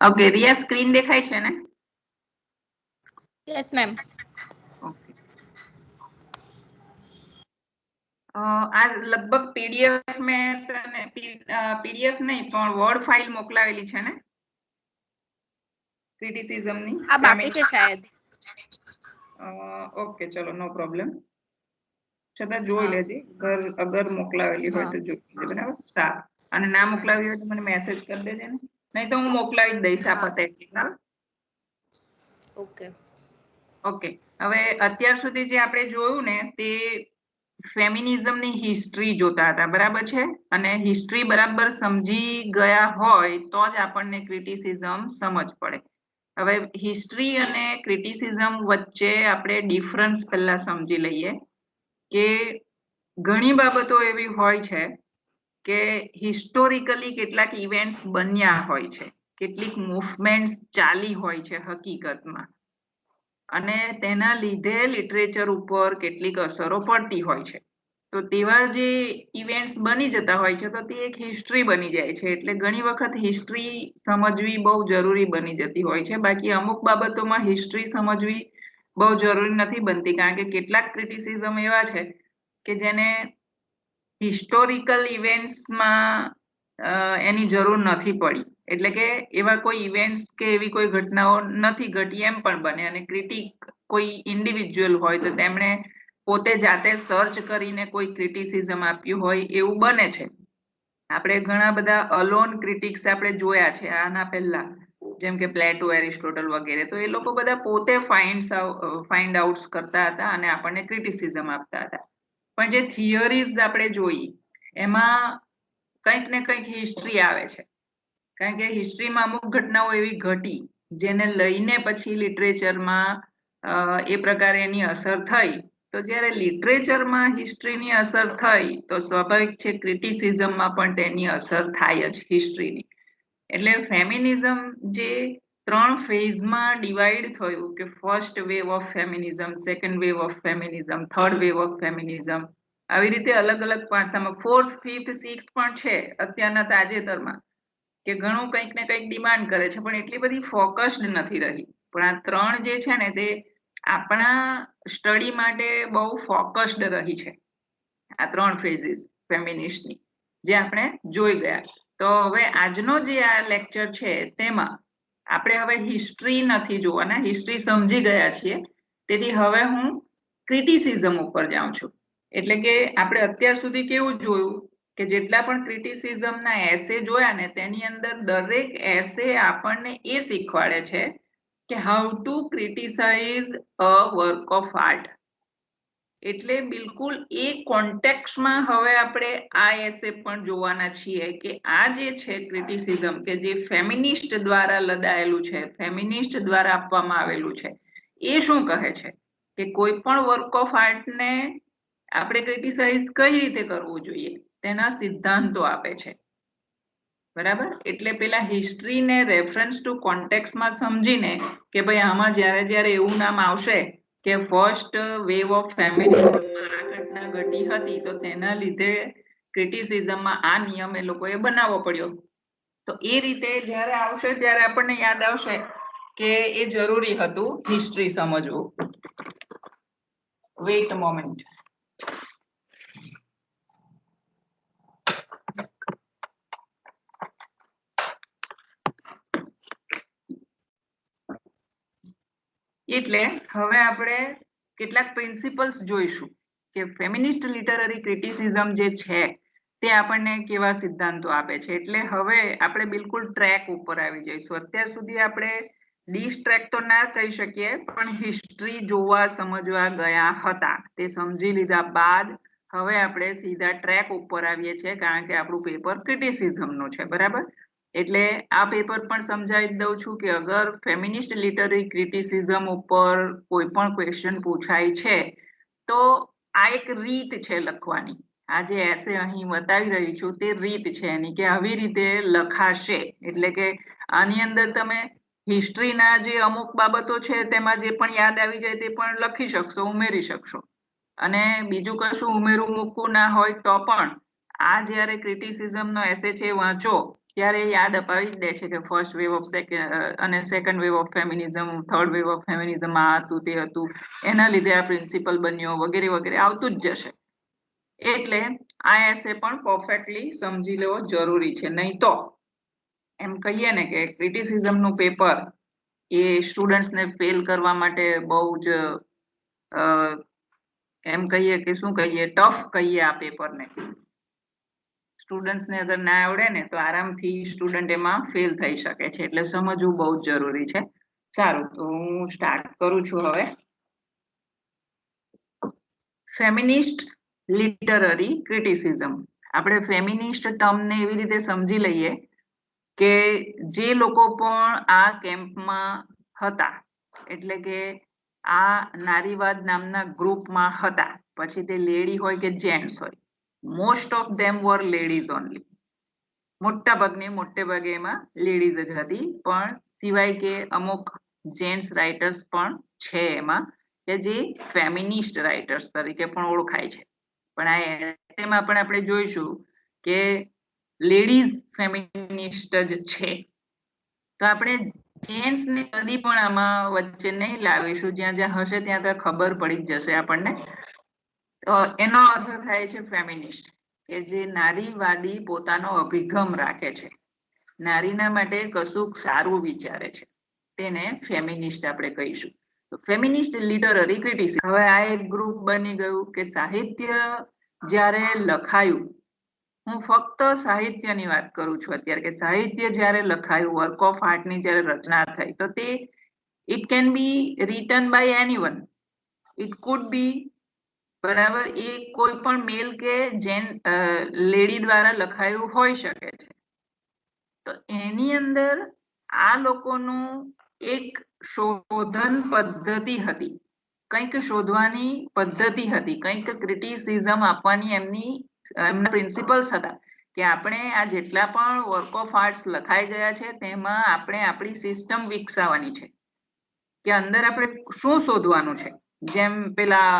Okay Riya screen દેખાય છે ને? Yes ma'am. ઓકે. आज लगभग पीडीएफ में तने पीडीएफ नहीं पण वर्ड फाइल मोकलावेली छे ने क्रिटिसिज्म नी આ બાકી છે શાયદ. ओके चलो नो प्रॉब्लम छता જોઈ હા લેજે અગર મોકલાવેલી હોય હા તો જોઈ લેજે બરાબર સારું અને ના મોકલાવી હોય તો મને મેસેજ કરી દેજે ને નહીં તો હું મોકલાવી જ દઈશ આ હા પતે બરાબર ઓકે. ઓકે હવે અત્યાર સુધી જે આપણે જોયું ને તે ફેમિનિઝમની હિસ્ટ્રી જોતા હતા બરાબર છે અને હિસ્ટ્રી બરાબર સમજી ગયા હોય તો જ આપણને ક્રિટિસિઝમ સમજ પડે હવે હિસ્ટ્રી અને ક્રિટિસિઝમ વચ્ચે આપણે ડિફરન્સ પહેલા સમજી લઈએ કે ઘણી બાબતો એવી હોય છે કે હિસ્ટોરિકલી કેટલાક ઇવેન્ટ્સ બન્યા હોય છે કેટલીક મૂવમેન્ટ્સ ચાલી હોય છે હકીકતમાં અને તેના લીધે લિટરેચર ઉપર કેટલીક અસરો પડતી હોય છે તો તેવા જે ઇવેન્ટ્સ બની જતા હોય છે તો તે એક હિસ્ટ્રી બની જાય છે એટલે ઘણી વખત હિસ્ટ્રી સમજવી બહુ જરૂરી બની જતી હોય છે બાકી અમુક બાબતોમાં હિસ્ટ્રી સમજવી બહુ જરૂરી નથી બનતી કારણ કે કેટલાક ક્રિટિસિઝમ એવા છે કે જેને હિસ્ટોરિકલ ઇવેન્ટ્સમાં એની જરૂર નથી પડી એટલે કે એવા કોઈ ઇવેન્ટ્સ કે એવી કોઈ ઘટનાઓ નથી ઘટી એમ પણ બને અને ક્રિટિક કોઈ ઇન્ડિવિજ્યુઅલ હોય તો તેમણે પોતે જાતે સર્ચ કરીને કોઈ ક્રિટિસિઝમ આપ્યું હોય એવું બને છે આપણે ઘણા બધા અલોન ક્રિટિક્સ આપણે જોયા છે આના પહેલા જેમ કે પ્લેટો એરિસ્ટોટલ વગેરે તો એ લોકો બધા પોતે ફાઇન્ડ આઉટ્સ કરતા હતા અને આપણને ક્રિટિસિઝમ આપતા હતા પણ જે થિયરીઝ આપણે જોઈ એમાં કંઈક ને કંઈક હિસ્ટ્રી આવે છે કારણ કે હિસ્ટ્રીમાં અમુક ઘટનાઓ એવી ઘટી જેને લઈને પછી લિટરેચરમાં એ પ્રકારે એની અસર થઈ તો જ્યારે લિટરેચરમાં હિસ્ટ્રીની અસર થઈ તો સ્વાભાવિક છે ક્રિટિસિઝમમાં પણ તેની અસર થાય જ હિસ્ટ્રીની એટલે ફેમિનિઝમ જે ત્રણ ફેઝમાં ડિવાઈડ થયું કે first wave of feminism second wave of feminism third wave of feminism આવી રીતે અલગ અલગ પાસામાં ફોર્થ ફિફ્થ સિક્સ પણ છે અત્યારના તાજેતરમાં કે ઘણું કંઈક ને કંઈક ડિમાન્ડ કરે છે પણ એટલી બધી ફોકસ્ડ નથી રહી પણ આ ત્રણ જે છે ને તે આપણા સ્ટડી માટે બહુ ફોકસ્ડ રહી છે આ ત્રણ ફેઝિસ ફેમિનિસ્ટની જે આપણે જોઈ ગયા તો હવે આજનો જે આ લેક્ચર છે તેમાં આપણે હવે હિસ્ટ્રી નથી જોવાના હિસ્ટ્રી સમજી ગયા છીએ તેથી હવે હું ક્રિટિસિઝમ ઉપર જાઉં છું એટલે કે આપણે અત્યાર સુધી કેવું જોયું કે જેટલા પણ ક્રિટિસિઝમના એસે જોયા ને તેની અંદર દરેક એસે આપણને એ શીખવાડે છે કે how to criticise a work of art એટલે બિલકુલ એ કોન્ટેક્સમાં હવે આપણે આ એસે પણ જોવાના છીએ કે આ જે છે ક્રિટિસિઝમ કે જે ફેમિનિસ્ટ દ્વારા લદાયેલું છે ફેમિનિસ્ટ દ્વારા આપવામાં આવેલું છે એ શું કહે છે કે કોઈ પણ વર્ક ઓફ આર્ટને આપણે ક્રિટિસાઇઝ કઈ રીતે કરવું જોઈએ તેના સિદ્ધાંતો આપે છે બરાબર એટલે પેલા હિસ્ટ્રીને રેફરન્સ ટુ કોન્ટેક્સમાં સમજીને કે ભાઈ આમાં જ્યારે જ્યારે એવું નામ આવશે કે ફર્સ્ટ વેવ ઓફ ફેમિનિઝમમાં આ ઘટના ઘટી હતી તો તેના લીધે ક્રિટિસિઝમમાં આ નિયમ એ લોકોએ બનાવવો પડ્યો તો એ રીતે જ્યારે આવશે ત્યારે આપણને યાદ આવશે કે એ જરૂરી હતું હિસ્ટ્રી સમજવું વેઇટ અ મોમેન્ટ એટલે હવે આપણે કેટલાક પ્રિન્સિપલ્સ જોઈશું કે ફેમિનિસ્ટ લિટરરી ક્રિટિસિઝમ જે છે તે આપણને કેવા સિદ્ધાંતો આપે છે એટલે હવે આપણે બિલકુલ ટ્રેક ઉપર આવી જઈશું અત્યાર સુધી આપણે ડિસ્ટ્રેક તો ના કહી શકીએ પણ હિસ્ટ્રી જોવા સમજવા ગયા હતા તે સમજી લીધા બાદ હવે આપણે સીધા ટ્રેક ઉપર આવીએ છીએ કારણ કે આપણું પેપર ક્રિટિસિઝમનું છે બરાબર એટલે આ પેપર પણ સમજાવી દઉં છું કે અગર ફેમિનિસ્ટ લિટરરી ક્રિટિસિઝમ ઉપર કોઈ પણ ક્વેશ્ચન પૂછાય છે તો આ એક રીત છે લખવાની આ જે એસે અહીં બતાવી રહી છું તે રીત છે એની કે આવી રીતે લખાશે એટલે કે આની અંદર તમે હિસ્ટ્રીના જે અમુક બાબતો છે તેમાં જે પણ યાદ આવી જાય તે પણ લખી શકશો ઉમેરી શકશો અને બીજું કશું ઉમેરું મૂકવું ના હોય તો પણ આ જ્યારે ક્રિટિસિઝમનો એસે છે વાંચો ત્યારે યાદ અપાવી જ દે છે કે ફર્સ્ટ વેવ ઓફ અને second wave of feminism, third wave of feminism આ હતું તે હતું, એના લીધે આ પ્રિન્સિપલ બન્યો વગેરે વગેરે આવતું જ જશે. એટલે આ એસે પણ પરફેક્ટલી સમજી લેવો જરૂરી છે, નહીં તો એમ કહીએ ને કે ક્રિટિસિઝમ નું પેપર એ સ્ટુડન્ટ્સને ફેલ કરવા માટે બહુ જ એમ કહીએ કે શું કહીએ, ટફ કહીએ આ પેપરને. સ્ટુડન્ટ્સને અગર ના આવડે ને તો આરામથી સ્ટુડન્ટ એમાં ફેલ થઈ શકે છે, એટલે સમજવું બહુ જ જરૂરી છે. સારું, તો હું સ્ટાર્ટ કરું છું હવે. Feminist literary criticism. આપણે ફેમિનિસ્ટ ટર્મને એવી રીતે સમજી લઈએ કે જે લોકો પણ આ કેમ્પમાં હતા, એટલે કે આ નારીવાદ નામના ગ્રુપમાં હતા, પછી તે લેડી હોય કે જેન્ટ્સ હોય, most of them were ladies only. મોટે ભાગે એમાં લેડીઝ જ હતી, પણ સિવાય કે અમુક જેન્ટ્સ રાઇટર્સ પણ છે એમાં કે જે ફેમિનિસ્ટ રાઇટર્સ તરીકે પણ ઓળખાય છે. પણ આ એસેમાં પણ આપણે જોઈશું કે લેડીઝ ફેમિનિસ્ટ જ છે. તો આપણે જેન્ટ્સ ને કદી પણ આમાં વચ્ચે નહીં લાવીશું. જ્યાં જ્યાં હશે ત્યાં ત્યાં ખબર પડી જ જશે આપણને. તો એનો અર્થ થાય છે ફેમિનિસ્ટ, કે જે નારીવાદી પોતાનો અભિગમ રાખે છે, નારીના માટે કશુંક સારું વિચારે છે, તેને ફેમિનિસ્ટ આપણે કહીશું. તો ફેમિનિસ્ટ લિટરરી ક્રિટિસિઝમ. હવે આ એક ગ્રુપ બની ગયું કે સાહિત્ય જ્યારે લખાયું, હું ફક્ત સાહિત્યની વાત કરું છું અત્યારે, કે સાહિત્ય જ્યારે લખાયું, વર્ક ઓફ આર્ટની જ્યારે રચના થઈ, તો તે it can be written by anyone, it could be, બરાબર, એ કોઈ પણ મેલ કે લેડી દ્વારા લખાયું હોઈ શકે છે. તો એની અંદર આ લોકોનું એક શોધન પદ્ધતિ હતી, કંઈક શોધવાની પદ્ધતિ હતી, કંઈક ક્રિટિસિઝમ આપવાની એમના પ્રિન્સિપલ્સ હતા કે આપણે આ જેટલા પણ વર્ક ઓફ આર્ટ્સ લખાઈ ગયા છે તેમાં આપણે આપણી સિસ્ટમ વિકસાવવાની છે, કે અંદર આપણે શું શોધવાનું છે. જેમ પેલા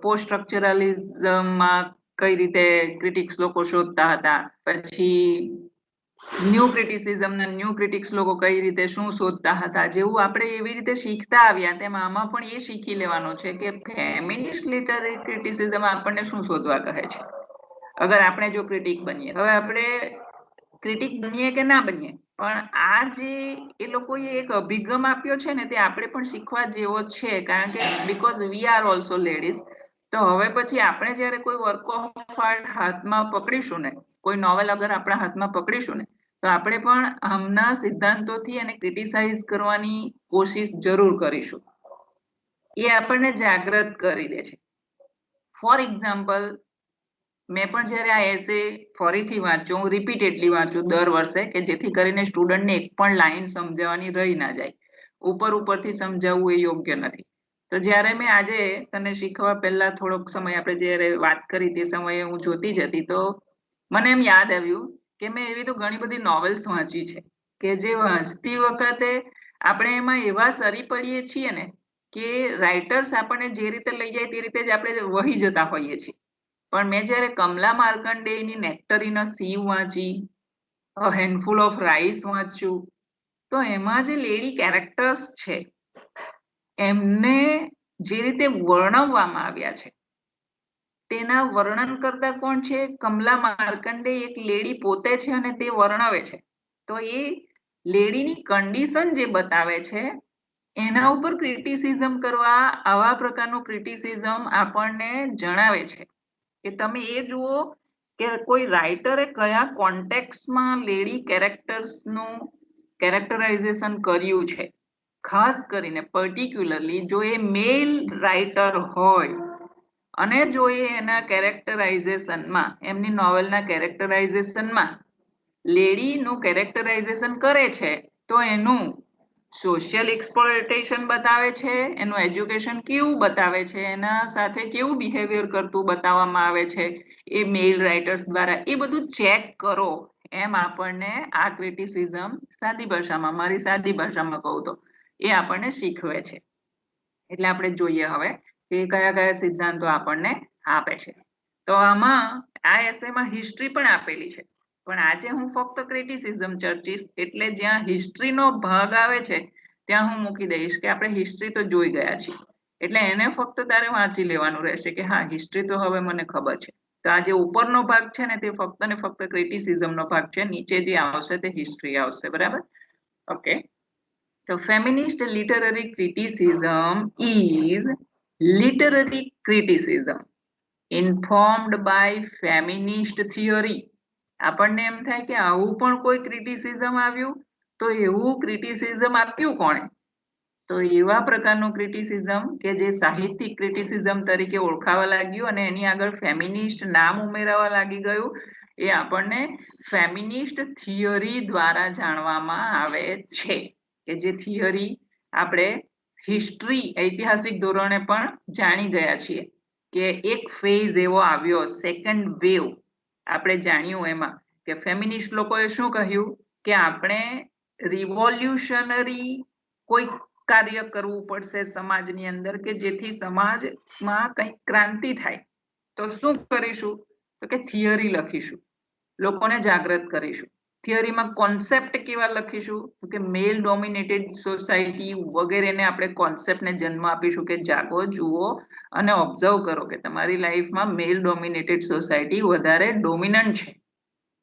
પોસ્ટ સ્ટ્રક્ચરલિઝમમાં કઈ રીતે ક્રિટિક્સ લોકો શોધતા હતા, પછી ન્યૂ ક્રિટિક્સ લોકો કઈ રીતે શું શોધતા હતા, જેવું આપણે એવી રીતે શીખતા આવ્યા તેમ આમાં પણ એ શીખી લેવાનું છે કે ફેમિનિસ્ટ લિટરરી ક્રિટિસિઝમ આપણને શું શોધવા કહે છે, અગર આપણે જો ક્રિટિક બનીએ. હવે આપણે ક્રિટિક બનીએ કે ના બનીએ, પણ આ જે એ લોકોએ એક અભિગમ આપ્યો છે ને તે આપણે પણ શીખવા જેવો છે, કારણ કે because we are also ladies. તો હવે પછી આપણે જ્યારે કોઈ વર્ક ઓફ આર્ટ હાથમાં પકડીશું ને, કોઈ નોવેલ અગર આપણા હાથમાં પકડીશું ને, તો આપણે પણ આમના સિદ્ધાંતોથી એને ક્રિટિસાઇઝ કરવાની કોશિશ જરૂર કરીશું. એ આપણને જાગૃત કરી દે છે. ફોર એક્ઝામ્પલ, મેં પણ જ્યારે આ એસે ફરીથી વાંચું, હું રિપીટેડલી વાંચું દર વર્ષે, કે જેથી કરીને સ્ટુડન્ટને એક પણ લાઈન સમજાવવાની રહી ના જાય. ઉપરથી સમજાવવું એ યોગ્ય નથી. તો જ્યારે મેં આજે તને શીખવા પહેલા થોડોક સમય આપણે જ્યારે વાત કરી તે સમયે હું જોતી જ હતી, તો મને એમ યાદ આવ્યું કે મેં એવી તો ઘણી બધી નોવેલ્સ વાંચી છે કે જે વાંચતી વખતે આપણે એમાં એવા સરી પડીએ છીએ ને કે રાઇટર્સ આપણને જે રીતે લઈ જાય તે રીતે જ આપણે વહી જતા હોઈએ છીએ. પણ મેં જ્યારે કમલા માર્કંડેયની નેક્ટર ઇન અ સીવ વાંચી, અ હેન્ડફુલ ઓફ રાઈસ વાંચ્યું, તો એમાં જે લેડી કેરેક્ટર્સ છે એમને જે રીતે વર્ણવવામાં આવ્યા છે, તેના વર્ણન કરતા કોણ છે? કમલા માર્કંડેય એક લેડી પોતે છે અને તે વર્ણવે છે. તો એ લેડીની કન્ડિશન જે બતાવે છે એના ઉપર ક્રિટિસિઝમ કરવા, આવા પ્રકારનું ક્રિટિસિઝમ આપણને જણાવે છે કે તમે એ જુઓ કે કોઈ રાઇટરે કયા કોન્ટેક્સ્ટમાં લેડી કેરેક્ટર્સનું કેરેક્ટરાઇઝેશન કર્યું છે. ખાસ કરીને પર્ટિક્યુલરલી જો એ મેલ રાઇટર હોય અને જો એ એના કેરેક્ટરાઇઝેશનમાં, એમની નોવેલના કેરેક્ટરાઇઝેશનમાં લેડીનું કેરેક્ટરાઇઝેશન કરે છે, તો એનું સોશિયલ એક્સપ્લોઇટેશન બતાવે છે, એનું એજ્યુકેશન કેવું બતાવે છે, એના સાથે કેવું બિહેવિયર કરતું બતાવવામાં આવે છે એ મેલ રાઇટર્સ દ્વારા, એ બધું ચેક કરો. એમ આપણને આ ક્રિટિસિઝમ સાદી ભાષામાં, મારી સાદી ભાષામાં કહું તો, એ આપણને શીખવે છે. એટલે આપણે જોઈએ હવે કે કયા કયા સિદ્ધાંતો આપણને આપે છે. તો આમાં આ એસેમાં હિસ્ટ્રી પણ આપેલી છે. પણ આજે હું ફક્ત ક્રિટિસિઝમ ચર્ચીશ, એટલે જ્યાં હિસ્ટ્રીનો ભાગ આવે છે ત્યાં હું મૂકી દઈશ કે આપણે હિસ્ટ્રી તો જોઈ ગયા છીએ, એટલે એને ફક્ત તારે વાંચી લેવાનું રહેશે કે હા હિસ્ટ્રી તો હવે મને ખબર છે. તો આ જે ઉપરનો ભાગ છે ને તે ફક્ત ને ફક્ત ક્રિટિસિઝમનો ભાગ છે, નીચે જે આવશે તે હિસ્ટ્રી આવશે. બરાબર? ઓકે. તો feminist literary criticism is literary criticism informed by feminist theory. આપણને એમ થાય કે આવું પણ કોઈ ક્રિટિસિઝમ આવ્યું, તો એવું ક્રિટિસિઝમ આપ્યું કોણે? તો એવા પ્રકારનું ક્રિટિસિઝમ કે જે સાહિત્યિક ક્રિટિસિઝમ તરીકે ઓળખાવા લાગ્યું અને એની આગળ ફેમિનિસ્ટ નામ ઉમેરાવા લાગી ગયું, એ આપણને ફેમિનિસ્ટ થિયરી દ્વારા જાણવામાં આવે છે. કે જે થિયરી આપણે હિસ્ટ્રી ઐતિહાસિક ધોરણે પણ જાણી ગયા છીએ કે એક ફેઝ એવો આવ્યો, સેકન્ડ વેવ આપણે જાણ્યું એમાં કે ફેમિનિસ્ટ લોકોએ શું કહ્યું કે આપણે રિવોલ્યુશનરી કોઈ કાર્ય કરવું પડશે સમાજની અંદર કે જેથી સમાજમાં કંઈક ક્રાંતિ થાય. તો શું કરીશું? તો કે થિયરી લખીશું, લોકોને જાગૃત કરીશું. થિયરીમાં કોન્સેપ્ટ કેવા લખીશું? તો કે મેલ ડોમિનેટેડ સોસાયટી વગેરેને આપણે કોન્સેપ્ટને જન્મ આપીશું કે જાગો, જુઓ અને ઓબ્ઝર્વ કરો કે તમારી લાઈફમાં મેલ ડોમિનેટેડ સોસાયટી વધારે ડોમિનન્ટ છે.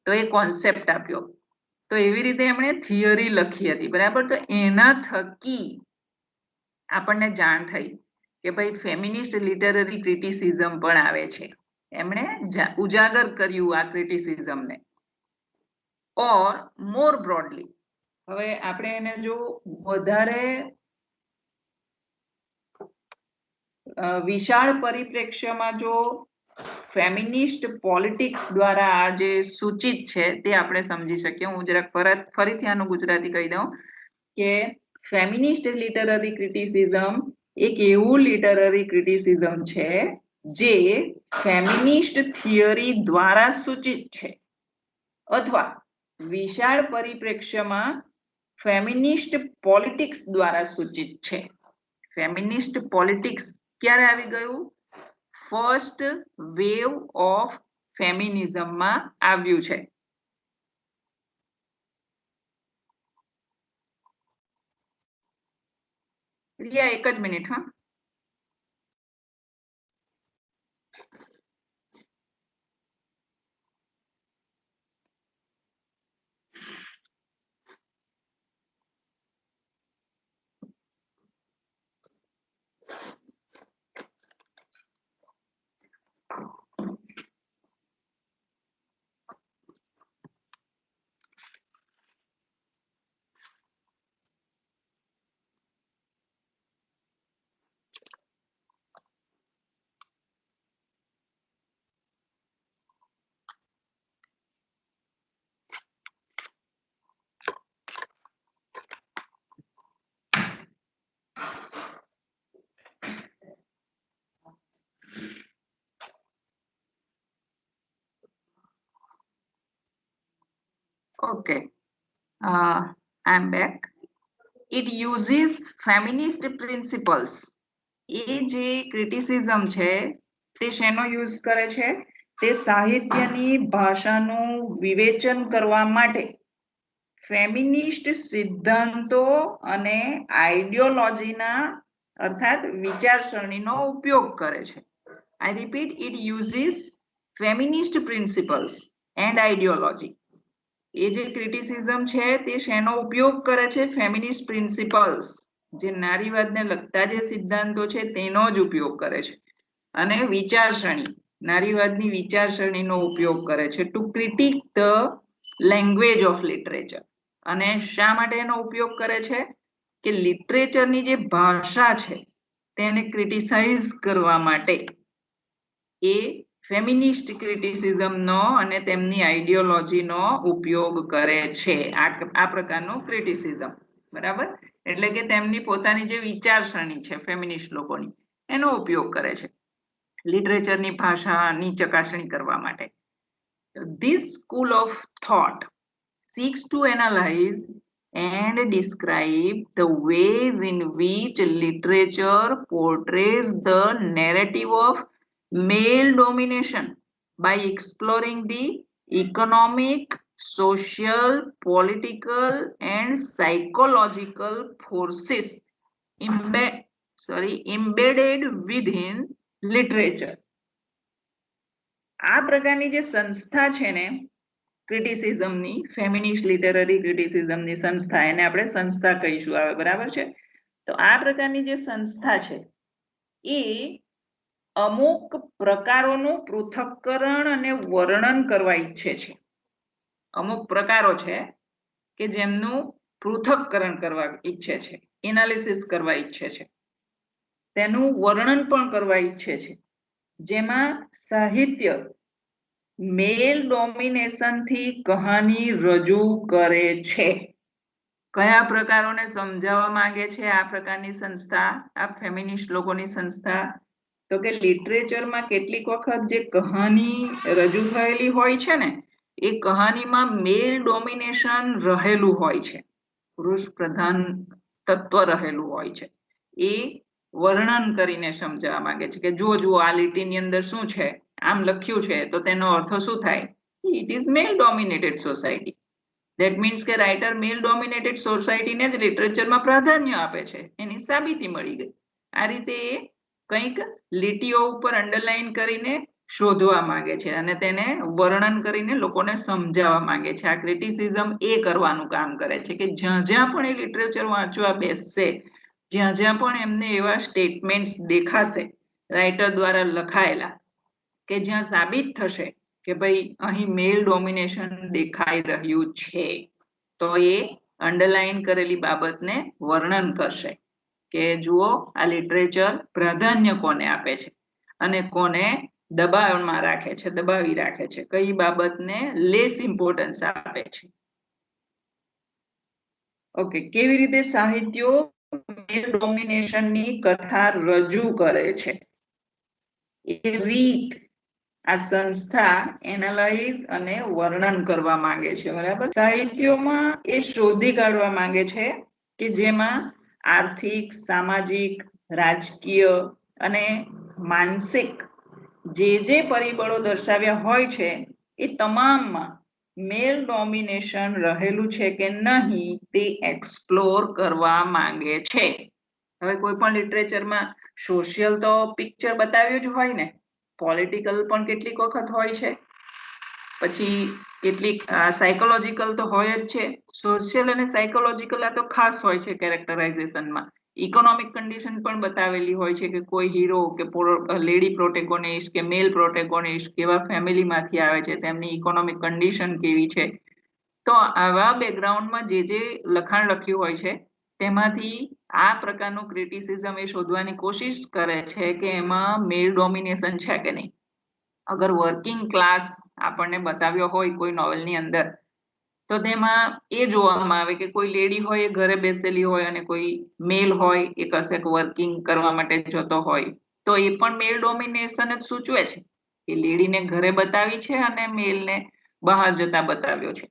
તો એ કોન્સેપ્ટ આપ્યો. તો એવી રીતે એમણે થિયરી લખી હતી. બરાબર? તો એના થકી આપણને જાણ થઈ કે ભાઈ ફેમિનિસ્ટ લિટરરી ક્રિટિસિઝમ પણ આવે છે. એમણે ઉજાગર કર્યું આ ક્રિટિસિઝમને. ઓર મોર બ્રોડલી, હવે આપણે એને જો વધારે વિશાળ પરિપ્રેક્ષ્યમાં જો ફેમિનિસ્ટ પોલિટિક્સ દ્વારા આ જે સૂચિત છે તે આપણે સમજી શકીએ. હું જરાક ફરીથી આનું ગુજરાતી કહી દઉં કે ફેમિનિસ્ટ લિટરરી ક્રિટિસિઝમ એક એવું લિટરરી ક્રિટિસિઝમ છે જે ફેમિનિસ્ટ થિયરી દ્વારા સૂચિત છે, અથવા વિશાળ પરિપ્રેક્ષ્યમાં ફેમિનિસ્ટ પોલિટિક્સ દ્વારા સૂચિત છે. ફેમિનિસ્ટ પોલિટિક્સ ક્યારે આવી ગયું? ફર્સ્ટ વેવ ઓફ ફેમિનિઝમમાં આવ્યું છે. રિયા, એક જ મિનિટ. હા, okay. I'm back. It uses feminist principles. એ જે ક્રિટિસિઝમ છે તે શેનો યુઝ કરે છે? તે સાહિત્યની ભાષાનું વિવેચન કરવા માટે ફેમિનિસ્ટ સિદ્ધાંતો અને આઈડિયોલોજીના અર્થાત વિચારસરણીનો ઉપયોગ કરે છે. I repeat, it uses feminist principles and ideology. એ જે ક્રિટિસિઝમ છે તે શેનો ઉપયોગ કરે છે? ફેમિનિસ્ટ પ્રિન્સિપલ્સ, જે નારીવાદને લગતા જે સિદ્ધાંતો છે તેનો જ ઉપયોગ કરે છે, અને વિચારસરણી, નારીવાદની વિચારસરણીનો ઉપયોગ કરે છે to critique the language of literature. અને શા માટે એનો ઉપયોગ કરે છે? કે લિટરેચરની જે ભાષા છે તેને ક્રિટિસાઇઝ કરવા માટે એ ફેમિનિસ્ટ ક્રિટિસિઝમનો અને તેમની આઈડિયોલોજીનો ઉપયોગ કરે છે. આ પ્રકારનું ક્રિટિસિઝમ. બરાબર? એટલે કે તેમની પોતાની જે વિચારસરણી છે ફેમિનિસ્ટ લોકોની, એનો ઉપયોગ કરે છે લિટરેચરની ભાષાની ચકાસણી કરવા માટે. This school of thought seeks to analyze and describe the ways in which literature portrays the narrative of male domination by exploring the economic, social, political and psychological forces embedded within literature. આ પ્રકારની જે સંસ્થા છે ને ક્રિટિસિઝમની, feminist literary ક્રિટિસિઝમની સંસ્થા, એને આપણે સંસ્થા કહીશું હવે, બરાબર છે? તો આ પ્રકારની જે સંસ્થા છે એ અમુક પ્રકારોનું પૃથક્કરણ અને વર્ણન કરવા ઈચ્છે છે. અમુક પ્રકારો છે કે જેમનું પૃથક્કરણ કરવા ઈચ્છે છે, એનાલિસિસ કરવા ઈચ્છે છે, તેનું વર્ણન પણ કરવા ઈચ્છે છે, જેમાં સાહિત્ય મેલ ડોમિનેશન થી કહાની રજૂ કરે છે. કયા પ્રકારોને સમજાવવા માંગે છે આ પ્રકારની સંસ્થા, આ ફેમિનિસ્ટ લોકોની સંસ્થા? તો કે લિટરેચરમાં કેટલીક વખત જે કહાની રજૂ થયેલી હોય છે ને એ કહાનીમાં મેલ ડોમિનેશન રહેલું હોય છે, પુરુષ પ્રધાન તત્વ રહેલું હોય છે. એ વર્ણન કરીને સમજાવવા માંગે છે કે જુઓ આ લીટીની અંદર શું છે, આમ લખ્યું છે તો તેનો અર્થ શું થાય? It is male dominated society. That means કે રાઇટર મેલ ડોમિનેટેડ સોસાયટીને જ લિટરેચરમાં પ્રાધાન્ય આપે છે, એની સાબિતી મળી ગઈ. આ રીતે એ કંઈક લીટીઓ ઉપર અંડરલાઈન કરીને શોધવા માંગે છે અને તેને વર્ણન કરીને લોકોને સમજાવવા માંગે છે. આ ક્રિટિસિઝમ એ કરવાનું કામ કરે છે કે જ્યાં પણ એ લિટરેચર વાંચવા બેસશે, જ્યાં પણ એમને એવા સ્ટેટમેન્ટ્સ દેખાશે રાઇટર દ્વારા લખાયેલા કે જ્યાં સાબિત થશે કે ભાઈ અહીં મેલ ડોમિનેશન દેખાઈ રહ્યું છે, તો એ અંડરલાઈન કરેલી બાબતને વર્ણન કરશે કે જુઓ આ લિટરેચર પ્રાધાન્ય કોને આપે છે અને કોને દબાવમાં રાખે છે, દબાવી રાખે છે, કઈ બાબતને લેસ ઇમ્પોર્ટન્સ આપે છે. ઓકે, કેવી રીતે સાહિત્યો મેલ ડોમિનેશનની કથા રજૂ કરે છે એ રીત આ સંસ્થા એનાલાઇઝ અને વર્ણન કરવા માંગે છે, બરાબર? સાહિત્યોમાં એ શોધી કાઢવા માંગે છે કે જેમાં આર્થિક, સામાજિક, રાજકીય અને માનસિક જે પરિબળો દર્શાવ્યા હોય છે એ તમામમાં મેલ ડોમિનેશન રહેલું છે કે નહીં તે એક્સપ્લોર કરવા માંગે છે. હવે કોઈ પણ લિટરેચરમાં સોશિયલ તો પિક્ચર બતાવ્યું જ હોય ને, પોલિટિકલ પણ કેટલીક વખત હોય છે, પછી કેટલીક સાયકોલોજીકલ તો હોય જ છે. સોશિયલ અને સાયકોલોજીકલ આ તો ખાસ હોય છે કેરેક્ટરાઇઝેશનમાં. ઇકોનોમિક કન્ડિશન પણ બતાવેલી હોય છે કે કોઈ હીરો કે લેડી પ્રોટેગોનિસ્ટ કે મેલ પ્રોટેગોનિસ્ટ કેવા ફેમિલીમાંથી આવે છે, તેમની ઇકોનોમિક કન્ડિશન કેવી છે. તો આવા બેકગ્રાઉન્ડમાં જે લખાણ લખ્યું હોય છે તેમાંથી આ પ્રકારનું ક્રિટિસિઝમ એ શોધવાની કોશિશ કરે છે કે એમાં મેલ ડોમિનેશન છે કે નહીં. અગર વર્કિંગ ક્લાસ આપણને બતાવ્યો હોય કોઈ નોવેલની અંદર તો તેમાં એ જોવામાં આવે કે કોઈ લેડી હોય એ ઘરે બેસેલી હોય અને કોઈ મેલ હોય એ કશેક વર્કિંગ કરવા માટે જતો હોય, તો એ પણ મેલ ડોમિનેશન જ સૂચવે છે. એ લેડીને ઘરે બતાવી છે અને મેલને બહાર જતા બતાવ્યો છે.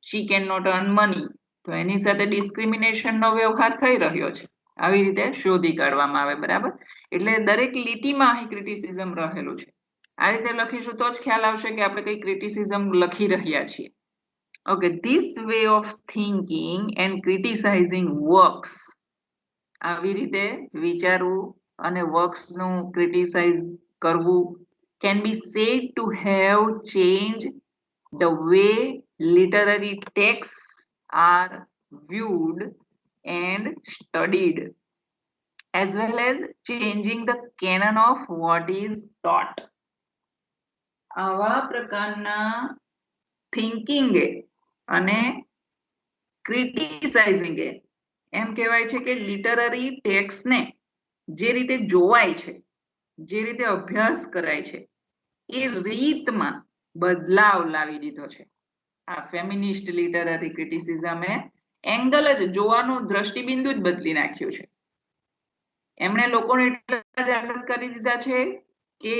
She can not earn money, તો એની સાથે ડિસ્ક્રિમિનેશનનો વ્યવહાર થઈ રહ્યો છે. આવી રીતે શોધી કાઢવામાં આવે, બરાબર? એટલે દરેક લીટીમાં અહીં ક્રિટિસિઝમ રહેલું છે. આ રીતે લખીશું તો જ ખ્યાલ આવશે કે આપણે કઈ ક્રિટિસિઝમ લખી રહ્યા છીએ. Okay, this way of thinking and criticizing works, આવી રીતે વિચારવું અને વર્ક્સનું ક્રિટિસાઇઝ કરવું can be said to have changed the way literary texts are viewed and studied, as well as changing the canon of what is taught. આવા પ્રકારના thinking અને ક્રિટિસાઇઝિંગ એમ કહેવાય છે કે લિટરરી ટેક્સ્ટને જે રીતે જોવાય છે, જે રીતે અભ્યાસ કરાય છે એ રીતમાં બદલાવ લાવી દીધો છે. આ ફેમિનિસ્ટ લિટરરી ક્રિટિસિઝમે એંગલ જ, જોવાનું દ્રષ્ટિબિંદુ જ બદલી નાખ્યું છે. એમણે લોકોને એટલા જાગૃત કરી દીધા છે કે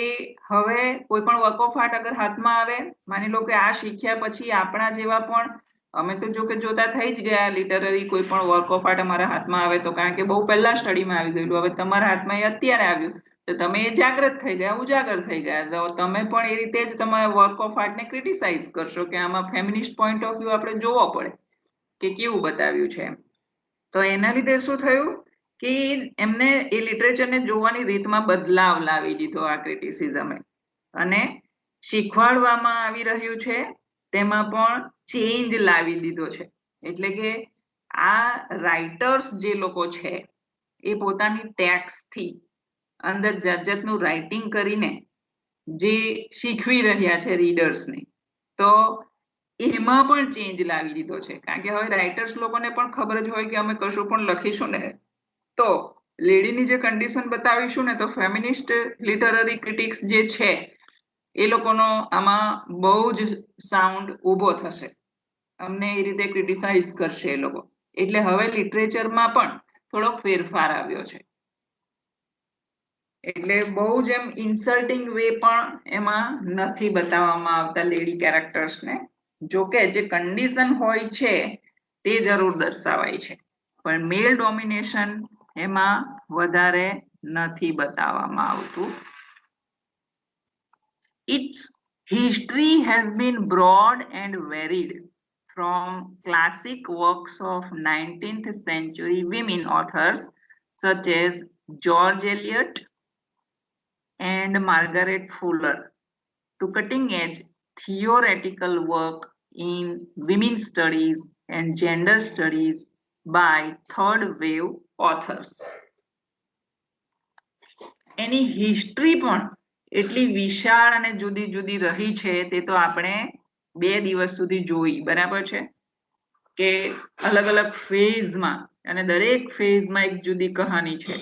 હવે કોઈ પણ વર્ક ઓફ આર્ટ અગર હાથમાં આવે, માની લો કે આ શીખ્યા પછી આપણા જેવા પણ, અમે તો જો કે જોતા થઈ જ ગયા લિટરરી કોઈ પણ વર્ક ઓફ આર્ટ અમારા હાથમાં આવે તો, કારણ કે બહુ પહેલા સ્ટડીમાં આવી ગયેલું, હવે તમારા હાથમાં એ અત્યારે આવ્યું તો તમે એ જાગૃત થઈ ગયા, ઉજાગર થઈ ગયા, તો તમે પણ એ રીતે જ તમારા વર્ક ઓફ આર્ટને ક્રિટિસાઇઝ કરશો કે આમાં ફેમિનિસ્ટ પોઈન્ટ ઓફ વ્યૂ આપણે જોવો પડે કે કેવું બતાવ્યું છે એમ. તો એના લીધે શું થયું કે એમને એ લિટરેચરને જોવાની રીતમાં બદલાવ લાવી દીધો આ ક્રિટિસિઝમે, અને શીખવાડવામાં આવી રહ્યું છે તેમાં પણ ચેન્જ લાવી દીધો છે. એટલે કે આ રાઇટર્સ જે લોકો છે એ પોતાની ટેક્સ્ટથી અંદર જાત જાતનું રાઇટિંગ કરીને જે શીખવી રહ્યા છે રીડર્સને, તો એમાં પણ ચેન્જ લાવી દીધો છે. કારણ કે હવે રાઇટર્સ લોકોને પણ ખબર જ હોય કે અમે કશું પણ લખીશું ને તો લેડીની જે કન્ડિશન બતાવીશું ને તો ફેમિનિસ્ટ લિટરરી ક્રિટિક્સ જે છે એ લોકોનો આમાં બહુ જ સાઉન્ડ ઊભો થશે, અમને એ રીતે ક્રિટિસાઇઝ કરશે એ લોકો. એટલે હવે લિટરેચરમાં પણ થોડોક ફેરફાર આવ્યો છે. એટલે બહુ જ એમ ઇન્સલ્ટિંગ વે પણ એમાં નથી બતાવવામાં આવતા લેડી કેરેક્ટર્સને. જોકે જે કન્ડિશન હોય છે તે જરૂર દર્શાવાય છે, પણ મેલ ડોમિનેશન એમાં વધારે નથી બતાવવામાં આવતું. Its history has been broad and varied, from classic works of 19th century women authors such as George Eliot and Margaret Fuller to cutting-edge theoretical work in women's studies and gender studies by third wave authors. Any history પણ એટલી વિશાળ અને જુદી જુદી રહી છે તે તો આપણે 2 દિવસ સુધી જોઈ, બરાબર છે કે અલગ અલગ ફેઝમાં, અને દરેક ફેઝમાં એક જુદી કહાની છે,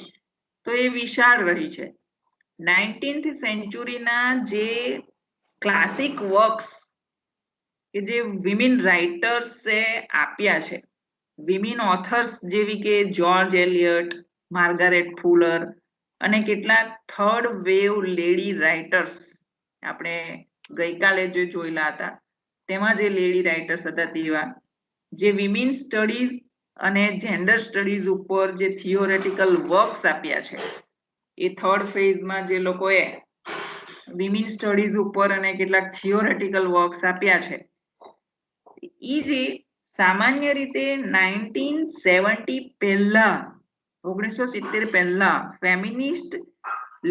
તો એ વિશાળ રહી છે. 19th સેન્ચુરીના જે ક્લાસિક વર્ક્સ કે જે વિમેન રાઇટર્સે આપ્યા છે, વિમેન ઓથર્સ જેવી કે જોર્જ એલિયટ, માર્ગારેટ ફુલર અને કેટલાક થર્ડ વેવ લેડી રાઇટર્સ આપણે ગઈકાલે જે જોયેલા હતા તેમાં જે લેડી રાઇટર્સ હતા તેવા, જે વિમેન સ્ટડીઝ અને જેન્ડર સ્ટડીઝ ઉપર જે થિયોરેટિકલ વર્ક્સ આપ્યા છે, એ થર્ડ ફેઝમાં જે લોકોએ વિમેન સ્ટડીઝ ઉપર અને કેટલાક થિયોરેટિકલ વર્ક્સ આપ્યા છે, એ જે સામાન્ય રીતે 1970 પહેલા 1970 પહેલા feminist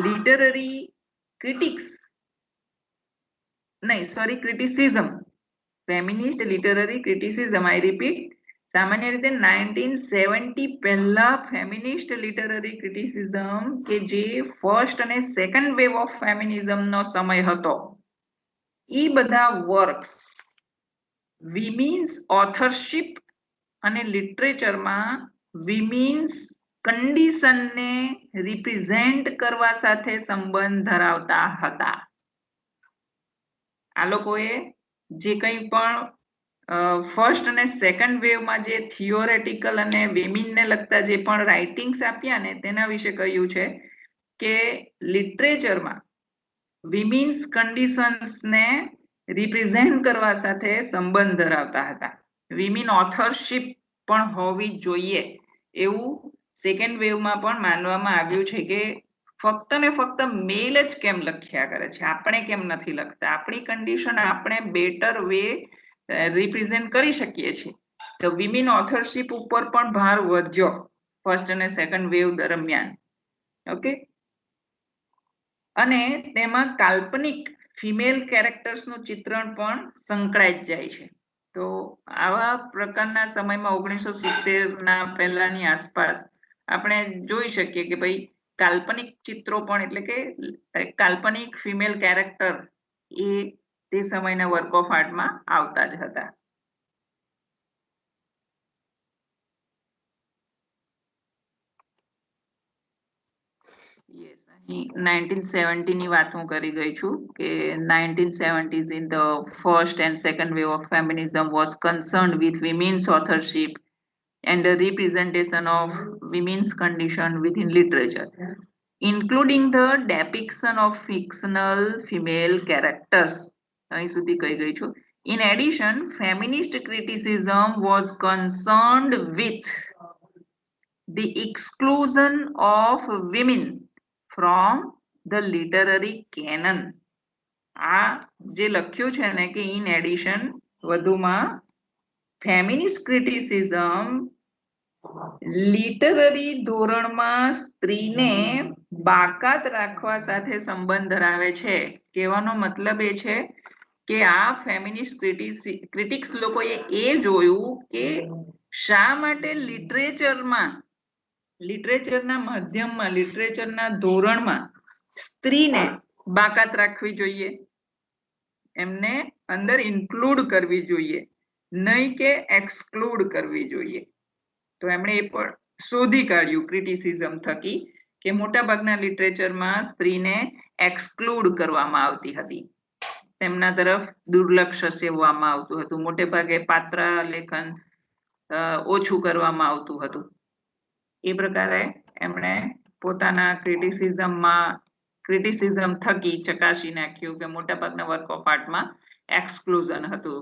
literary criticism, feminist literary criticism, આઈ રિપીટ, સામાન્ય રીતે 1970 પહેલા ફેમિનિસ્ટ લિટરરી ક્રિટિસિઝમ કે જે ફર્સ્ટ અને સેકન્ડ વેવ ઓફ ફેમિનિઝમનો સમય હતો, એ બધા વર્ક્સ વિમેન્સ ઓથરશિપ અને લિટરેચરમાં વિમેન્સ કન્ડિશનને રિપ્રેઝેન્ટ કરવા સાથે સંબંધ ધરાવતા હતા. આ લોકોએ જે કંઈ પણ ફર્સ્ટ અને સેકન્ડ વેવમાં જે થિયોરેટિકલ અને વિમેનને લગતા જે પણ રાઇટિંગ્સ આપ્યા ને તેના વિશે કહ્યું છે કે લિટરેચરમાં વિમેન્સ કન્ડિશન્સને રિપ્રેઝેન્ટ કરવા સાથે સંબંધ ધરાવતા હતા. વિમેન ઓથરશિપ પણ હોવી જોઈએ એવું સેકન્ડ વેવમાં પણ માનવામાં આવ્યું છે કે ફક્ત ને ફક્ત મેલ જ કેમ લખ્યા કરે છે, આપણે કેમ નથી લખતા, આપણી કન્ડિશન આપણે બેટર વે રિપ્રેઝેન્ટ કરી શકીએ છીએ. તો વિમેન ઓથરશિપ ઉપર પણ ભાર વધ્યો ફર્સ્ટ અને સેકન્ડ વેવ દરમિયાન. ઓકે, અને તેમાં કાલ્પનિક ફિમેલ કેરેક્ટર્સનું ચિત્રણ પણ સંકળાઈ જ જાય છે. તો આવા પ્રકારના સમયમાં 1970ના પહેલાની આસપાસ આપણે જોઈ શકીએ કે ભાઈ કાલ્પનિક ચિત્રો પણ, એટલે કે કાલ્પનિક ફિમેલ કેરેક્ટર એ તે સમયના વર્ક ઓફ આર્ટમાં આવતા જ હતા. યસ, અહીં 1970 ની વાત હું કરી ગઈ છું કે 1970s in the first and second wave of feminism was concerned with women's authorship and the representation of women's condition within literature, including the depiction of fictional female characters. અહીં સુધી કહી ગઈ છું. In addition, feminist criticism was concerned with the exclusion of women from the literary canon. આ જે લખ્યું છે ને કે ઇન એડિશન વધુમાં ફેમિનિસ્ટ ક્રિટિસિઝમ લિટરરી ધોરણમાં સ્ત્રીને બાકાત રાખવા સાથે સંબંધ ધરાવે છે. કહેવાનો મતલબ એ છે કે આ ફેમિનિસ્ટ ક્રિટિક્સ લોકોએ એ જોયું કે શા માટે લિટરેચરના માધ્યમમાં લિટરેચરના ધોરણમાં સ્ત્રીને બાકાત રાખવી જોઈએ, એમને અંદર ઇન્ક્લુડ કરવી જોઈએ, નહીં કે એક્સક્લુડ કરવી જોઈએ. તો એમણે એ પણ શોધી કાઢ્યું ક્રિટિસિઝમ થકી કે મોટાભાગના લિટરેચરમાં સ્ત્રીને એક્સક્લુડ કરવામાં આવતી હતી, તેમના તરફ દુર્લક્ષ સેવવામાં આવતું હતું, મોટે ભાગે પાત્ર લેખન ઓછું કરવામાં આવતું હતું. એ પ્રકારે એમણે પોતાના ક્રિટિસિઝમ થકી ચકાસી નાખ્યું કે મોટાભાગના વર્ક ઓફ આર્ટમાં એક્સક્લુઝન હતું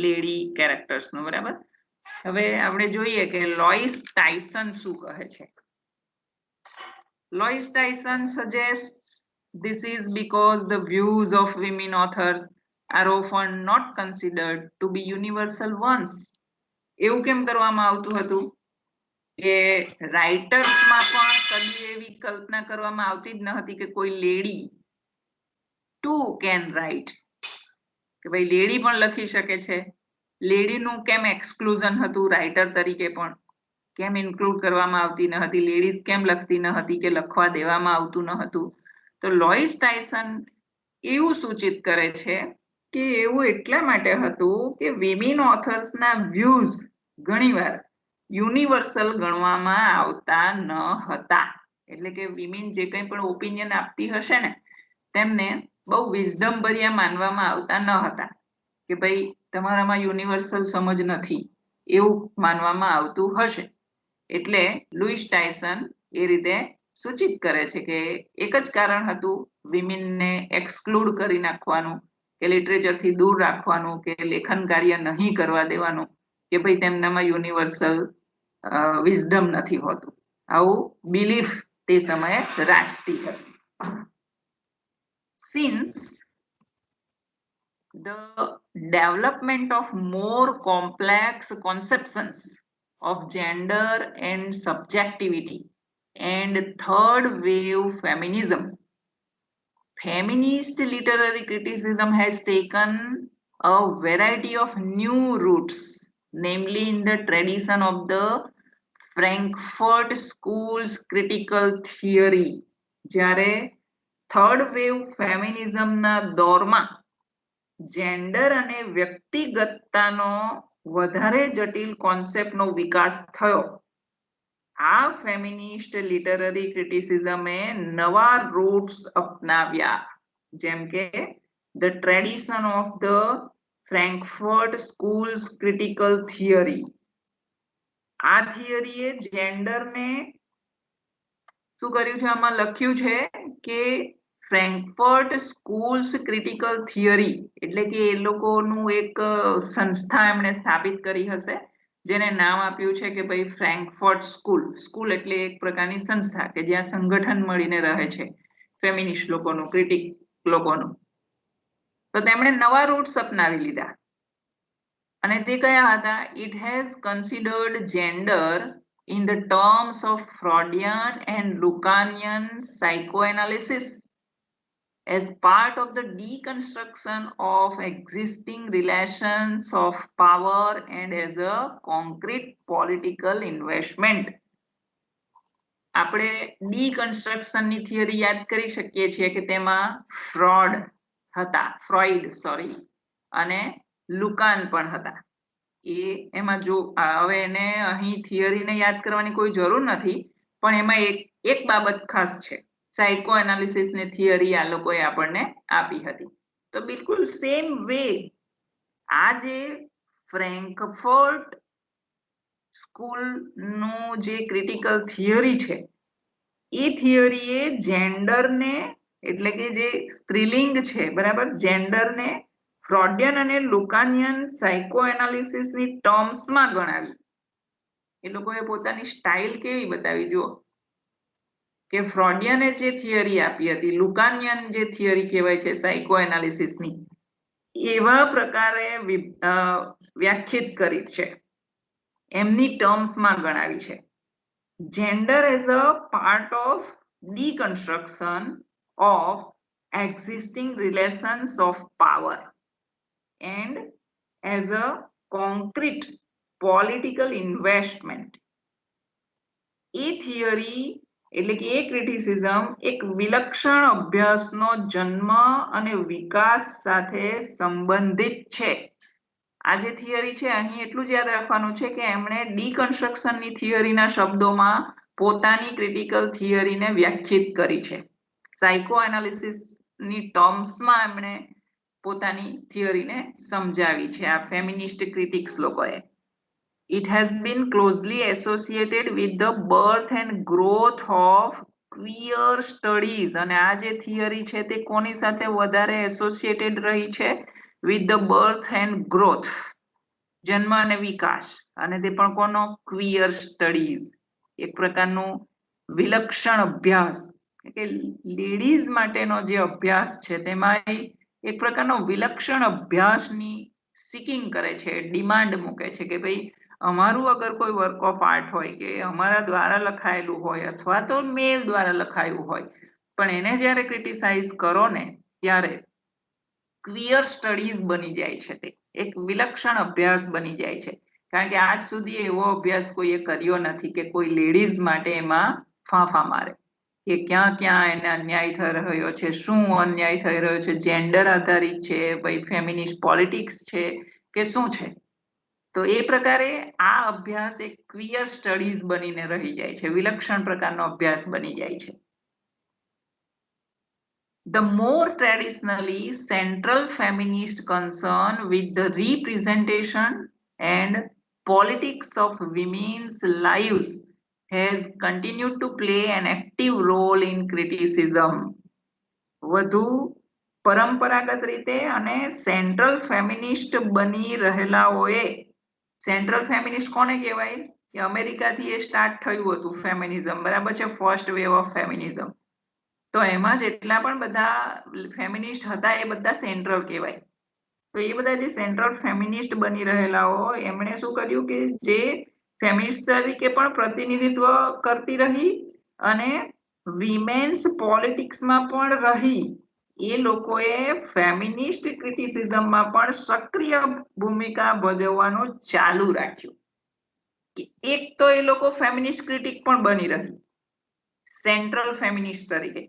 લેડી કેરેક્ટર્સનું. બરાબર. હવે આપણે જોઈએ કે લોઇસ ટાયસન શું કહે છે. લોઇસ Tyson suggests this is because the views of women authors are often not considered to be universal ones. એવું કેમ કરવામાં આવતું હતું કે રાઇટર્સમાં પણ કદી એવી કલ્પના કરવામાં આવતી જ ન હતી કે કોઈ લેડી ટુ કેન રાઇટ, કે ભાઈ લેડી પણ લખી શકે છે. લેડીનું કેમ એક્સક્લુઝન હતું રાઇટર તરીકે પણ, કેમ ઇન્ક્લુડ કરવામાં આવતી ન હતી, લેડીઝ કેમ લખતી ન હતી કે લખવા દેવામાં આવતું ન હતું. તો લોઇસ ટાયસન એવું સૂચિત કરે છે કે એવું એટલા માટે હતું કે વિમેન ઓથર્સના વ્યૂઝ ઘણીવાર યુનિવર્સલ ગણવામાં આવતા ન હતા. એટલે કે વિમેન જે કંઈ પણ ઓપિનિયન આપતી હશે ને તેમને બહુ વિઝડમ ભર્યા માનવામાં આવતા ન હતા કે ભાઈ તમારામાં યુનિવર્સલ સમજ નથી એવું માનવામાં આવતું હશે. એટલે લુઈસ ટાયસન એ રીતે સૂચિત કરે છે કે એક જ કારણ હતું વિમેનને એક્સક્લુડ કરી નાખવાનું, કે લિટરેચરથી દૂર રાખવાનું, કે લેખન કાર્ય નહીં કરવા દેવાનું, કે ભાઈ તેમનામાં યુનિવર્સલ વિઝડમ નથી હોતું. આવું બિલીફ તે સમયે રાજતી હતી. Since the development of more complex conceptions of gender and subjectivity and third wave feminism, feminist literary criticism has taken a variety of new routes, namely in the tradition of the Frankfurt School's critical theory. જ્યારે third wave ફેમિનિઝમના દોરમાં gender અને વ્યક્તિગતતાનો વધારે જટિલ કોન્સેપ્ટનો વિકાસ થયો, આ feminist literary ક્રિટિસિઝમે નવા roots અપનાવ્યા, જેમ કે the tradition of the Frankfurt schools critical theory. આ થિયરીએ જેન્ડરને શું કર્યું છે, આમાં લખ્યું છે કે ફ્રેન્કફર્ટ સ્કૂલ્સ ક્રિટિકલ થિયરી એટલે કે એ લોકોનું એક સંસ્થા એમણે સ્થાપિત કરી હશે જેને નામ આપ્યું છે કે ભાઈ ફ્રેન્કફર્ટ સ્કૂલ. સ્કૂલ એટલે એક પ્રકારની સંસ્થા કે જ્યાં સંગઠન મળીને રહે છે ફેમિનિસ્ટ લોકોનું, ક્રિટિક લોકોનું. તો તેમણે નવા રૂટ્સ અપનાવી લીધા અને તે કયા હતા? It has considered gender in the terms of Freudian and Lacanian psychoanalysis as part of the deconstruction of existing relations of power and as a concrete political investment. આપણે ડીકન્સ્ટ્રક્શનની થિયરી યાદ કરી શકીએ છીએ કે તેમાં ફ્રોઈડ અને લુકાન પણ હતા. એમાં જો હવે એને અહીં થિયરીને યાદ કરવાની કોઈ જરૂર નથી, પણ એમાં એક બાબત ખાસ છે, સાયકો એનાલિસિસની થિયરી આ લોકોએ આપણને આપી હતી. તો બિલકુલ સેમ વે આ જે ફ્રેન્કફર્ટ સ્કૂલનું જે ક્રિટિકલ થિયરી છે એ થિયરીએ જેન્ડરને એટલે કે જે સ્ત્રીલિંગ છે, બરાબર, જેન્ડરને ફ્રોડિયન અને લુકાનિયન સાયકો એનાલિસિસની ટર્મ્સમાં ગણાવી. એ લોકોએ પોતાની સ્ટાઇલ કેવી બતાવી જુઓ કે ફ્રોડિયને જે થિયરી આપી હતી, લુકાનિયન જે થિયરી કહેવાય છે સાયકો એનાલિસિસની, એવા પ્રકારે વ્યાખ્યાયિત કરી છે, એમની ટર્મ્સમાં ગણાવી છે. Gender as a part of deconstruction of existing relations of power and as a concrete political investment. A theory એટલે કે એ ક્રિટિસિઝમ એક વિલક્ષણ અભ્યાસનો જન્મ અને વિકાસ સાથે સંબંધિત છે. આ જે થિયરી છે અહીં એટલું જ યાદ રાખવાનું છે કે એમણે ડીકન્સ્ટ્રક્શનની થિયરીના શબ્દોમાં પોતાની ક્રિટિકલ થિયરીને વ્યાખ્યાયિત કરી છે. સાયકો એનાલિસિસની ટર્મ્સમાં એમણે પોતાની થિયરીને સમજાવી છે આ ફેમિનિસ્ટ ક્રિટિક્સ લોકોએ. It has been closely associated with the birth and growth of queer studies. અને આ જે થિયરી છે તે કોની સાથે વધારે એસોસિએટેડ રહી છે? With the birth and growth, જન્મ અને વિકાસ, અને તે પણ કોનો? ક્વિયર સ્ટડીઝ, એક પ્રકારનું વિલક્ષણ અભ્યાસ કે લેડીઝ માટેનો જે અભ્યાસ છે તેમાં એક પ્રકારનો વિલક્ષણ અભ્યાસની સિકિંગ કરે છે, ડિમાન્ડ મૂકે છે કે ભાઈ અમારું અગર કોઈ વર્ક ઓફ આર્ટ હોય કે અમારા દ્વારા લખાયેલું હોય અથવા તો મેલ દ્વારા લખાયું હોય, પણ એને જ્યારે ક્રિટિસાઇઝ કરો ને ત્યારે ક્વિયર સ્ટડીઝ બની જાય છે, તે એક વિલક્ષણ અભ્યાસ બની જાય છે. કારણ કે આજ સુધી એવો અભ્યાસ કોઈએ કર્યો નથી કે કોઈ લેડીઝ માટે એમાં ફાંફા મારે કે ક્યાં ક્યાં એને અન્યાય થઈ રહ્યો છે, શું અન્યાય થઈ રહ્યો છે, જેન્ડર આધારિત છે, ભાઈ ફેમિનિસ્ટ પોલિટિક્સ છે કે શું છે. તો એ પ્રકારે આ અભ્યાસ એક ક્વિયર સ્ટડીઝ બનીને રહી જાય છે, વિલક્ષણ પ્રકારનો અભ્યાસ બની જાય છે. The more traditionally central feminist concern with the representation and politics of women's lives has continued to play an active role in criticism. વધુ પરંપરાગત રીતે અને સેન્ટ્રલ ફેમિનિસ્ટ બની રહેલાઓએ, સેન્ટ્રલ ફેમિનિસ્ટ કોને કહેવાય? કે અમેરિકાથી એ સ્ટાર્ટ થયું હતું ફેમિનિઝમ, બરાબર છે, ફર્સ્ટ વેવ ઓફ ફેમિનિઝમ. તો એમાં જેટલા પણ બધા ફેમિનિસ્ટ હતા એ બધા સેન્ટ્રલ કહેવાય. તો એ બધા જે સેન્ટ્રલ ફેમિનિસ્ટ બની રહેલાઓ એમણે શું કર્યું કે જે ફેમિનિસ્ટ તરીકે પણ પ્રતિનિધિત્વ કરતી રહી અને વિમેન્સ પોલિટિક્સમાં પણ રહી, એ લોકોએ ફેમિનિસ્ટ ક્રિટિસિઝમમાં પણ સક્રિય ભૂમિકા ભજવવાનું ચાલુ રાખ્યું. એક તો એ લોકો ફેમિનિસ્ટ ક્રિટિક પણ બની રહી સેન્ટ્રલ ફેમિનિસ્ટ તરીકે,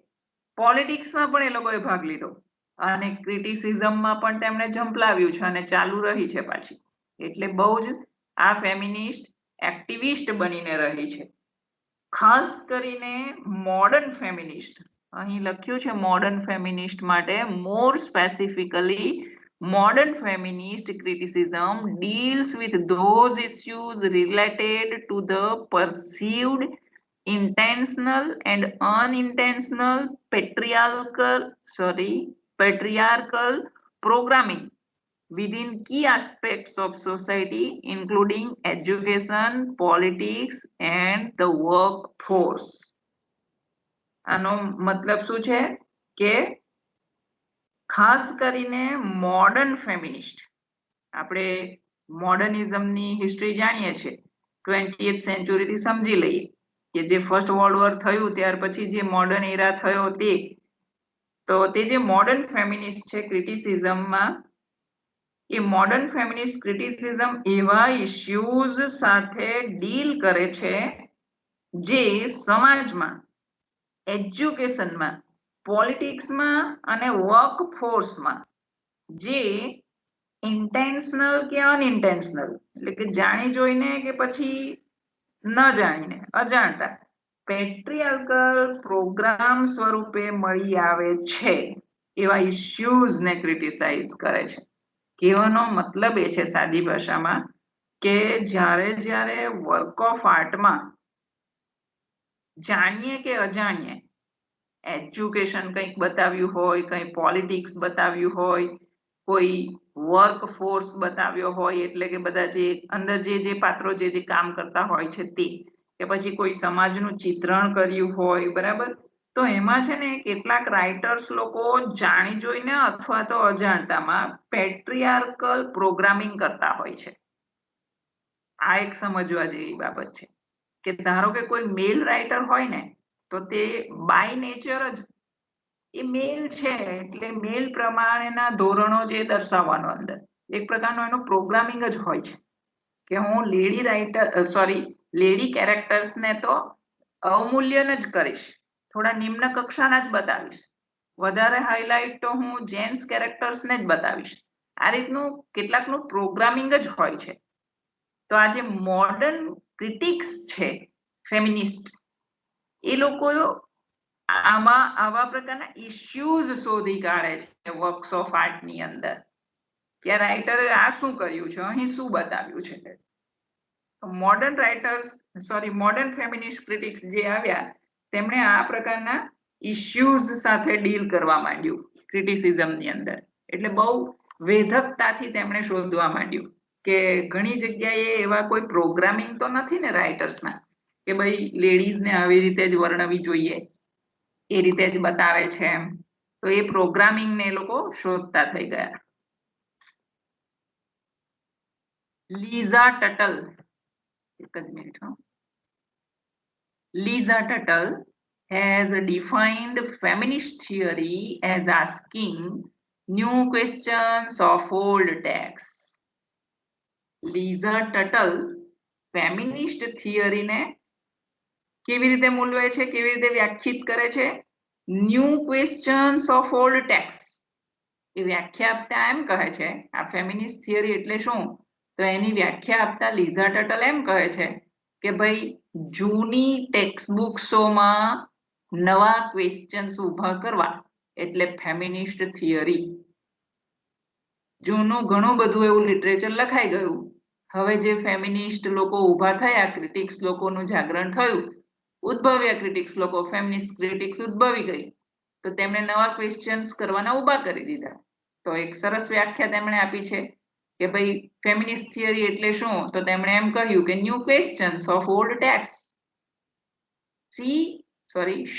પોલિટિક્સમાં પણ એ લોકોએ ભાગ લીધો અને ક્રિટિસિઝમમાં પણ તેમણે ઝંપલાવ્યું છે અને ચાલુ રહી છે પાછી. એટલે બહુ જ આ ફેમિનિસ્ટ એક્ટિવિસ્ટ બનીને રહી છે. ખાસ કરીને મોડર્ન ફેમિનિસ્ટ, અહીં લખ્યું છે મોડર્ન ફેમિનિસ્ટ માટે, મોર specifically modern feminist criticism deals with those issues related to the perceived intentional and unintentional patriarchal programming within key aspects of society, including education, politics, and the workforce. આનો મતલબ શું છે કે ખાસ કરીને મોડર્ન ફેમિનિસ્ટ, આપણે મોડર્નિઝમની history જાણીએ છીએ, 20th સેન્ચુરીથી સમજી લઈએ કે જે ફર્સ્ટ વર્લ્ડ વોર થયું ત્યાર પછી જે મોડર્ન એરા થયો તે, તો તે જે મોડર્ન ફેમિનિસ્ટ છે ક્રિટિસિઝમમાં, એ મોડર્ન ફેમિનિસ્ટ ક્રિટિસિઝમ એવા ઇશ્યુઝ સાથે ડીલ કરે છે જે સમાજમાં, એજ્યુકેશનમાં, પોલિટિક્સમાં અને વર્કફોર્સમાં જે ઇન્ટેન્શનલ કે અનઇન્ટેન્શનલ, એટલે કે જાણી જોઈને કે પછી ન જાણીને, અજાણતા પેટ્રિયાર્કલ પ્રોગ્રામ સ્વરૂપે મળી આવે છે એવા ઇશ્યુઝને ક્રિટિસાઇઝ કરે છે. કહેવાનો મતલબ એ છે સાદી ભાષામાં કે જ્યારે વર્ક ઓફ આર્ટમાં જાણીએ કે અજાણીએ એજ્યુકેશન કંઈક બતાવ્યું હોય, કંઈ પોલિટિક્સ બતાવ્યું હોય, કોઈ વર્કફોર્સ બતાવ્યો હોય, એટલે કે બધા જે અંદર જે પાત્રો જે કામ કરતા હોય છે તે, કે પછી કોઈ સમાજનું ચિત્રણ કર્યું હોય, બરાબર, તો એમાં છે ને કેટલાક રાઇટર્સ લોકો જાણી જોઈને અથવા તો અજાણતામાં પેટ્રિયાર્કલ પ્રોગ્રામિંગ કરતા હોય છે. આ એક સમજવા જેવી બાબત છે કે ધારો કે કોઈ મેલ રાઇટર હોય ને તો તે બાય નેચર જ એ મેલ છે એટલે મેલ પ્રમાણેના ધોરણો જે દર્શાવવાનો અંદર એક પ્રકારનો એનો પ્રોગ્રામિંગ જ હોય છે કે હું લેડી કેરેક્ટર્સને તો અવમૂલ્યન જ કરીશ, થોડા નિમ્ન કક્ષાના જ બતાવીશ, વધારે હાઇલાઇટ તો હું જેન્ટ્સ કેરેક્ટર્સને જ બતાવીશ. આ રીતનું કેટલાકનું પ્રોગ્રામિંગ જ હોય છે. તો આ જે મોડર્ન ક્રિટિક્સ છે ફેમિનિસ્ટ, એ લોકો આમાં આવા પ્રકારના ઇશ્યુઝ શોધી કાઢે છે વર્ક્સ ઓફ આર્ટની અંદર કે રાઇટરે આ શું કર્યું છે, અહીં શું બતાવ્યું છે. મોડર્ન ફેમિનિસ્ટ ક્રિટિક્સ જે આવ્યા તેમણે આ પ્રકારના ઇશ્યુઝ સાથે ડીલ કરવા માંડ્યું ક્રિટિસિઝમની અંદર. એટલે બહુ વેધકતાથી તેમણે શોધવા માંડ્યું કે ઘણી જગ્યાએ એવા કોઈ પ્રોગ્રામિંગ તો નથી ને રાઇટર્સના કે ભાઈ લેડીઝને આવી રીતે જ વર્ણવી જોઈએ, એ રીતે જ બતાવે છે એમ. તો એ પ્રોગ્રામિંગને એ લોકો શોધતા થઈ ગયા. લીઝા ટટલ, એક જ minute. Lisa Tuttle has defined feminist theory as asking new questions of old texts. Lisa Tuttle feminist theory ને કેવી રીતે મૂલવે છે, કેવી રીતે વ્યાખ્યાયિત કરે છે? New questions of old text. એ વ્યાખ્યા આપતા એમ કહે છે, આ ફેમિનિસ્ટ થિયરી એટલે શું, તો એની વ્યાખ્યા આપતા લીઝા ટટલ એમ કહે છે કે ભાઈ જૂની ટેક્સ્ટ બુક્સોમાં નવા ક્વેશ્ચન્સ ઊભા કરવા એટલે ફેમિનિસ્ટ થિયરી. જૂનું ઘણું બધું એવું લિટરેચર લખાઈ ગયું, હવે જે ફેમિનિસ્ટ લોકો ઊભા થયા, ક્રિટિક્સ લોકોનું જાગરણ થયું, ઉદ્ભવ્યા ક્રિટિક્સ લોકો, ફેમિનિસ્ટ ક્રિટિક્સ ઉદ્ભવી ગઈ, તો તેમણે નવા ક્વેશ્ચન્સ કરવાના ઊભા કરી દીધા. તો એક સરસ વ્યાખ્યા તેમણે આપી છે કે ભાઈ ફેમિનિસ્ટ થિયરી એટલે શું, તો તેમણે એમ કહ્યું કે new questions of old text.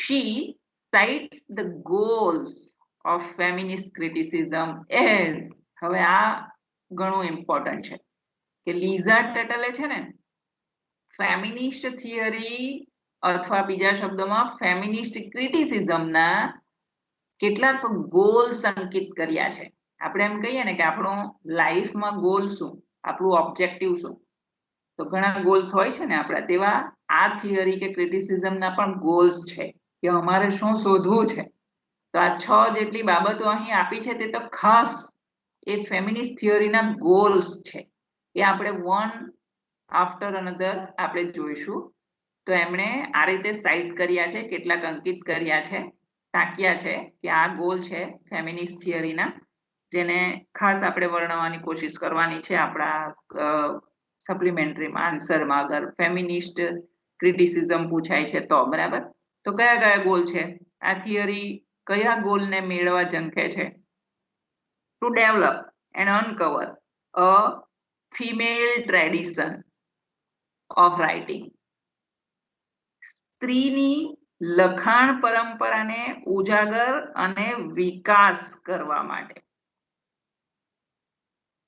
She cites the goals of feminist criticism as, હવે આ ઘણું ઇમ્પોર્ટન્ટ છે કે લીઝા ટટલે છે ને ફેમિનિસ્ટ થિયરી અથવા બીજા શબ્દોમાં ફેમિનિસ્ટ ક્રિટિસિઝમના કેટલાક ગોલ્સ અંકિત કર્યા છે. આપણે એમ કહીએ ને કે આપણો લાઈફમાં ગોલ શું, આપણું ઓબ્જેક્ટિવ શું, તો ઘણા ગોલ્સ હોય છે ને આપણા, તેવા આ થિયરી કે ક્રિટિસિઝમના પણ ગોલ્સ છે કે અમારે શું શોધવું છે. તો આ 6 જેટલી બાબતો અહીં આપી છે તે તો ખાસ એ ફેમિનિસ્ટ થિયરીના ગોલ્સ છે. એ આપણે વન આફ્ટર અનધર આપણે જોઈશું. તો એમણે આ રીતે સાઇટ કર્યા છે, કેટલાક અંકિત કર્યા છે, ટાંક્યા છે કે આ ગોલ છે ફેમિનિસ્ટ થિયરીના, જેને ખાસ આપણે વર્ણવવાની કોશિશ કરવાની છે આપણા સપ્લિમેન્ટરીમાં આન્સરમાં, અગર ફેમિનિસ્ટ ક્રિટિસિઝમ પૂછાય છે તો. બરાબર, તો કયા કયા ગોલ છે આ થિયરી, કયા ગોલને મેળવવા ઝંખે છે? To develop and uncover a female tradition of writing. સ્ત્રીની લખાણ પરંપરાને ઉજાગર અને વિકાસ કરવા માટે.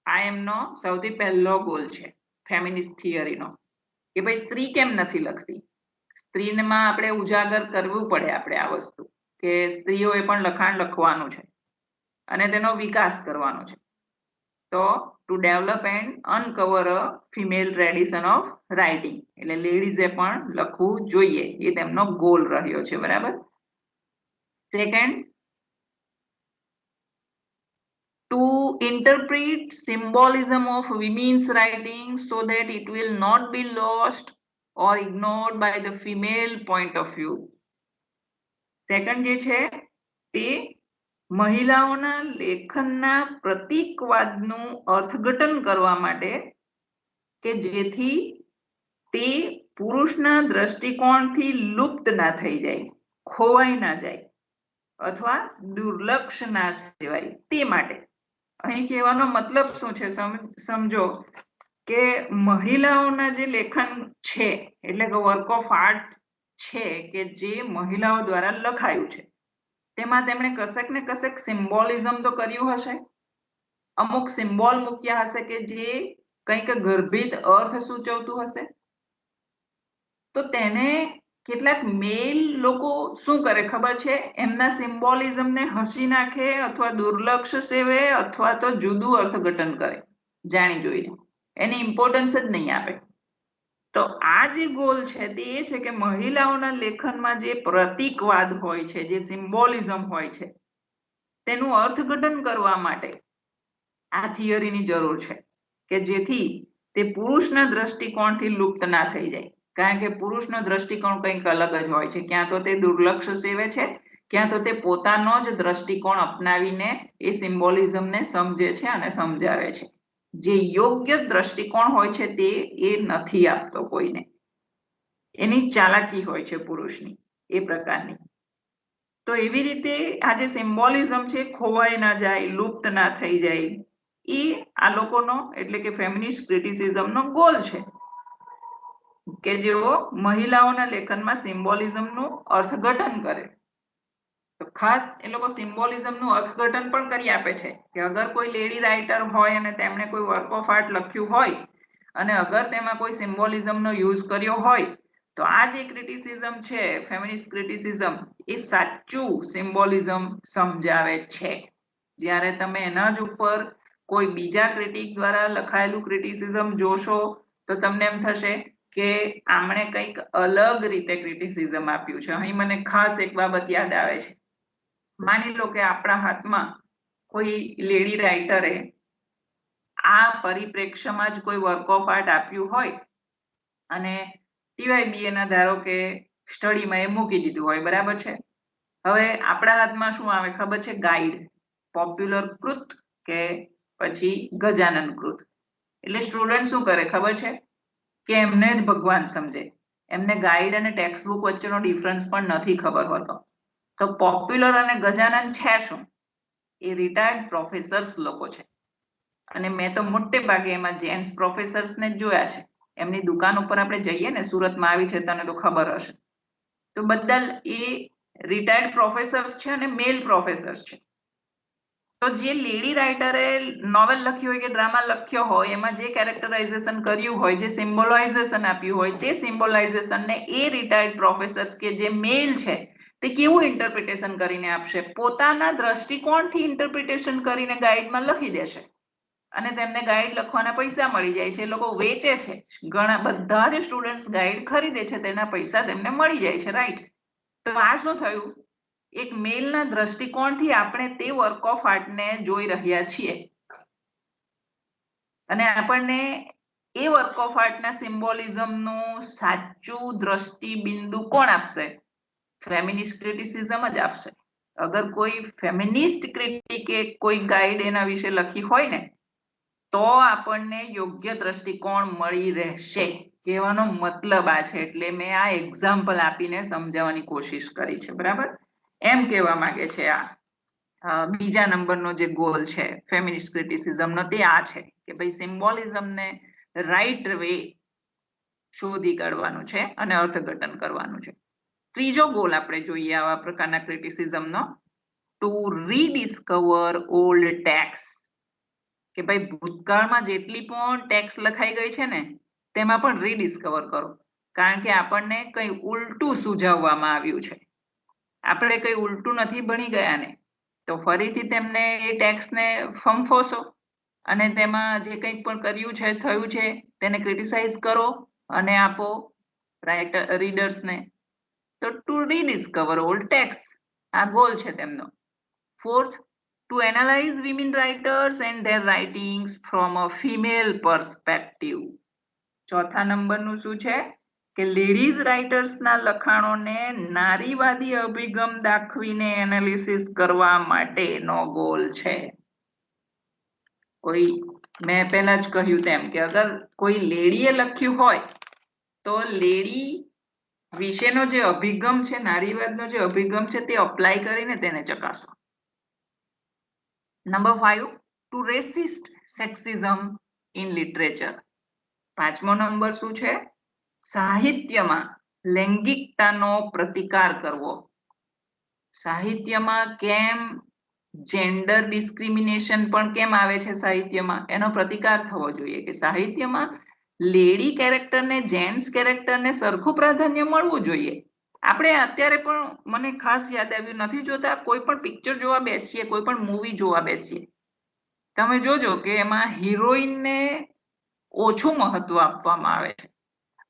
આ એમનો સૌથી પહેલો ગોલ છે ફેમિનિસ્ટ થિયરીનો કે ભાઈ સ્ત્રી કેમ નથી લખતી, સ્ત્રીમાં આપણે ઉજાગર કરવું પડે આપણે આ વસ્તુ કે સ્ત્રીઓએ પણ લખાણ લખવાનું છે અને તેનો વિકાસ કરવાનો છે. તો to develop and uncover a female tradition of writing, એટલે લેડીઝે પણ લખવું જોઈએ, એ તેમનો ગોલ રહ્યો છે. બરાબર. Second, to interpret symbolism of women's writing so that it will not be lost or ignored by the female point of view. Second જે છે તે મહિલાઓના લેખનના પ્રતીકવાદનું અર્થઘટન કરવા માટે કે જેથી તે પુરુષના દ્રષ્ટિકોણથી લુપ્ત ના થઈ જાય, ખોવાઈ ના જાય અથવા દુર્લક્ષ ના સેવાય, તે માટે. અહીં કહેવાનો મતલબ શું છે સમજો કે મહિલાઓના જે લેખન છે એટલે કે વર્ક ઓફ આર્ટ છે કે જે મહિલાઓ દ્વારા લખાયું છે તેમાં તેમણે કશેક ને કશેક સિમ્બોલિઝમ તો કર્યું હશે, અમુક સિમ્બોલ મૂક્યા હશે કે જે કંઈક ગર્ભિત અર્થ સૂચવતું હશે. તો તેને કેટલાક મેલ લોકો શું કરે ખબર છે, એમના સિમ્બોલિઝમને હસી નાખે અથવા દુર્લક્ષ સેવે અથવા તો જુદું અર્થઘટન કરે જાણી જોઈને, એની ઇમ્પોર્ટન્સ જ નહીં આપે. તો આ જે ગોલ છે તે એ છે કે મહિલાઓના લેખનમાં જે પ્રતીકવાદ હોય છે, જે સિમ્બોલિઝમ હોય છે, તેનું અર્થઘટન કરવા માટે આ થિયરીની જરૂર છે કે જેથી તે પુરુષના દ્રષ્ટિકોણથી લુપ્ત ના થઈ જાય. કારણ કે પુરુષનો દ્રષ્ટિકોણ કંઈક અલગ જ હોય છે, ક્યાં તો તે દુર્લક્ષ સેવે છે, ક્યાં તો તે પોતાનો જ દ્રષ્ટિકોણ અપનાવીને એ સિમ્બોલિઝમને સમજે છે અને સમજાવે છે. જે યોગ્ય દ્રષ્ટિકોણ હોય છે તે એ નથી આપતો કોઈને, એની ચાલાકી હોય છે પુરુષની એ પ્રકારની. તો એવી રીતે આ જે સિમ્બોલિઝમ છે ખોવાઈ ના જાય, લુપ્ત ના થઈ જાય, એ આ લોકોનો એટલે કે ફેમિનિસ્ટ ક્રિટિસિઝમનો ગોલ છે કે જેઓ મહિલાઓના લેખનમાં સિમ્બોલિઝમનું અર્થઘટન કરે. તો ખાસ એ લોકો સિમ્બોલિઝમનું અર્થઘટન પણ કરી આપે છે કે અગર કોઈ લેડી રાઇટર હોય અને તેમણે કોઈ વર્ક ઓફ આર્ટ લખ્યું હોય અને અગર તેમાં કોઈ સિમ્બોલિઝમનો યુઝ કર્યો હોય તો આ જે ક્રિટિસિઝમ છે, ફેમિનિસ્ટ ક્રિટિસિઝમ, એ સાચું સિમ્બોલિઝમ સમજાવે છે. જ્યારે તમે એના જ ઉપર કોઈ બીજા ક્રિટિક દ્વારા લખાયેલું ક્રિટિસિઝમ જોશો તો તમને એમ થશે કે આમણે કંઈક અલગ રીતે ક્રિટિસિઝમ આપ્યું છે. અહીં મને ખાસ એક બાબત યાદ આવે છે. માની લો કે આપણા હાથમાં કોઈ લેડી રાઇટરે આ પરિપ્રેક્ષ્યમાં જ કોઈ વર્ક ઓફ આર્ટ આપ્યું હોય અને TYBA ના ધારો કે સ્ટડીમાં એ મૂકી દીધું હોય, બરાબર છે. હવે આપણા હાથમાં શું આવે ખબર છે, ગાઈડ, પોપ્યુલર કૃત કે પછી ગજાનન કૃત. એટલે સ્ટુડન્ટ શું કરે ખબર છે કે એમને જ ભગવાન સમજે, એમને ગાઈડ અને ટેક્સ્ટ બુક વચ્ચેનો ડિફરન્સ પણ નથી ખબર હોતો. તો પોપ્યુલર અને ગજાનન છે શું? એ રિટાયર્ડ પ્રોફેસર્સ લોકો છે. અને મેં તો મોટે ભાગે એમાં જેન્ટ્સ પ્રોફેસર્સને જ જોયા છે. એમની દુકાન ઉપર આપણે જઈએ ને, સુરતમાં આવી છે તને તો ખબર હશે, તો બધા એ રિટાયર્ડ પ્રોફેસર્સ છે અને મેલ પ્રોફેસર્સ છે. તો જે લેડી રાઇટરે નોવેલ લખ્યો હોય કે ડ્રામા લખ્યો હોય એમાં જે કેરેક્ટરાઇઝેશન કર્યું હોય, જે સિમ્બોલાઇઝેશન આપ્યું હોય, તે સિમ્બોલાઇઝેશનને એ રિટાયર્ડ પ્રોફેસર્સ કે જે મેલ છે તે કેવું ઇન્ટરપ્રિટેશન કરીને આપશે? પોતાના દ્રષ્ટિકોણથી ઇન્ટરપ્રિટેશન કરીને ગાઈડમાં લખી દેશે અને તેમને ગાઈડ લખવાના પૈસા મળી જાય છે. એ લોકો વેચે છે, ઘણા બધા જ સ્ટુડન્ટ્સ ગાઈડ ખરીદે છે, તેના પૈસા તેમને મળી જાય છે, રાઈટ? તો આ શું થયું? એક મેલના દ્રષ્ટિકોણથી આપણે તે વર્ક ઓફ આર્ટને જોઈ રહ્યા છીએ અને આપણને એ વર્ક ઓફ આર્ટના સિમ્બોલિઝમનું સાચું દ્રષ્ટિબિંદુ કોણ આપશે? ફેમિનિસ્ટ ક્રિટિસિઝમ જ આપશે. અગર કોઈ ફેમિનિસ્ટ ક્રિટિકે કોઈ ગાઈડ એના વિશે લખી હોય ને તો આપણને યોગ્ય દ્રષ્ટિકોણ મળી રહેશે. કહેવાનો મતલબ આ છે, એટલે મેં આ એક્ઝામ્પલ આપીને સમજાવવાની કોશિશ કરી છે, બરાબર? એમ કહેવા માંગે છે આ બીજા નંબરનો જે ગોલ છે ફેમિનિસ્ટ ક્રિટિસિઝમનો, તે આ છે કે ભાઈ સિમ્બોલિઝમને રાઈટ વે શોધી કાઢવાનું છે અને અર્થઘટન કરવાનું છે. ત્રીજો ગોલ આપણે જોઈએ આવા પ્રકારના ક્રિટિસિઝમનો, ટુ રીડિસ્કવર ઓલ્ડ ટેક્સ્ટ. કે ભાઈ ભૂતકાળમાં જેટલી પણ ટેક્સ્ટ લખાઈ ગઈ છે ને તેમાં પણ રીડિસ્કવર કરો, કારણ કે આપણને કંઈ ઉલટું સૂઝવવામાં આવ્યું છે. આપણે કંઈ ઉલટું નથી ભણી ગયા ને, તો ફરીથી તેમને એ ટેક્સ્ટને ફંફોસો અને તેમાં જે કંઈક પણ કર્યું છે, થયું છે, તેને ક્રિટિસાઇઝ કરો અને આપો રીડર્સને. તો ટુ રીડિસ્કવર ઓલ્ડ ટેક્સ્ટ આ ગોલ છે તેમનો. Fourth, to analyze women writers and their writings from a female perspective. ચોથા નંબરનું શું છે કે લેડીઝ રાઇટર્સના લખાણોને નારીવાદી અભિગમ દાખવીને એનાલિસિસ કરવા માટેનો ગોલ છે. કોઈ મેં પહેલા જ કહ્યું તેમ કે અગર કોઈ લેડીએ લખ્યું હોય તો લેડી વિશેનો જે અભિગમ છે, નારીવાદનો જે અભિગમ છે, તે અપ્લાય કરીને તેને ચકાસો. Number 5, to resist sexism in literature. પાંચમો નંબર શું છે? સાહિત્યમાં લૈંગિકતાનો પ્રતિકાર કરવો. સાહિત્યમાં કેમ જેન્ડર ડિસ્ક્રિમિનેશન પણ કેમ આવે છે સાહિત્યમાં, એનો પ્રતિકાર થવો જોઈએ કે સાહિત્યમાં લેડી કેરેક્ટરને જેન્ટ્સ કેરેક્ટરને સરખું પ્રાધાન્ય મળવું જોઈએ. આપણે અત્યારે પણ મને ખાસ યાદ આવ્યું, નથી જોતા કોઈ પણ પિક્ચર જોવા બેસીએ, કોઈ પણ મૂવી જોવા બેસીએ, તમે જોજો કે એમાં હિરોઈનને ઓછું મહત્વ આપવામાં આવે છે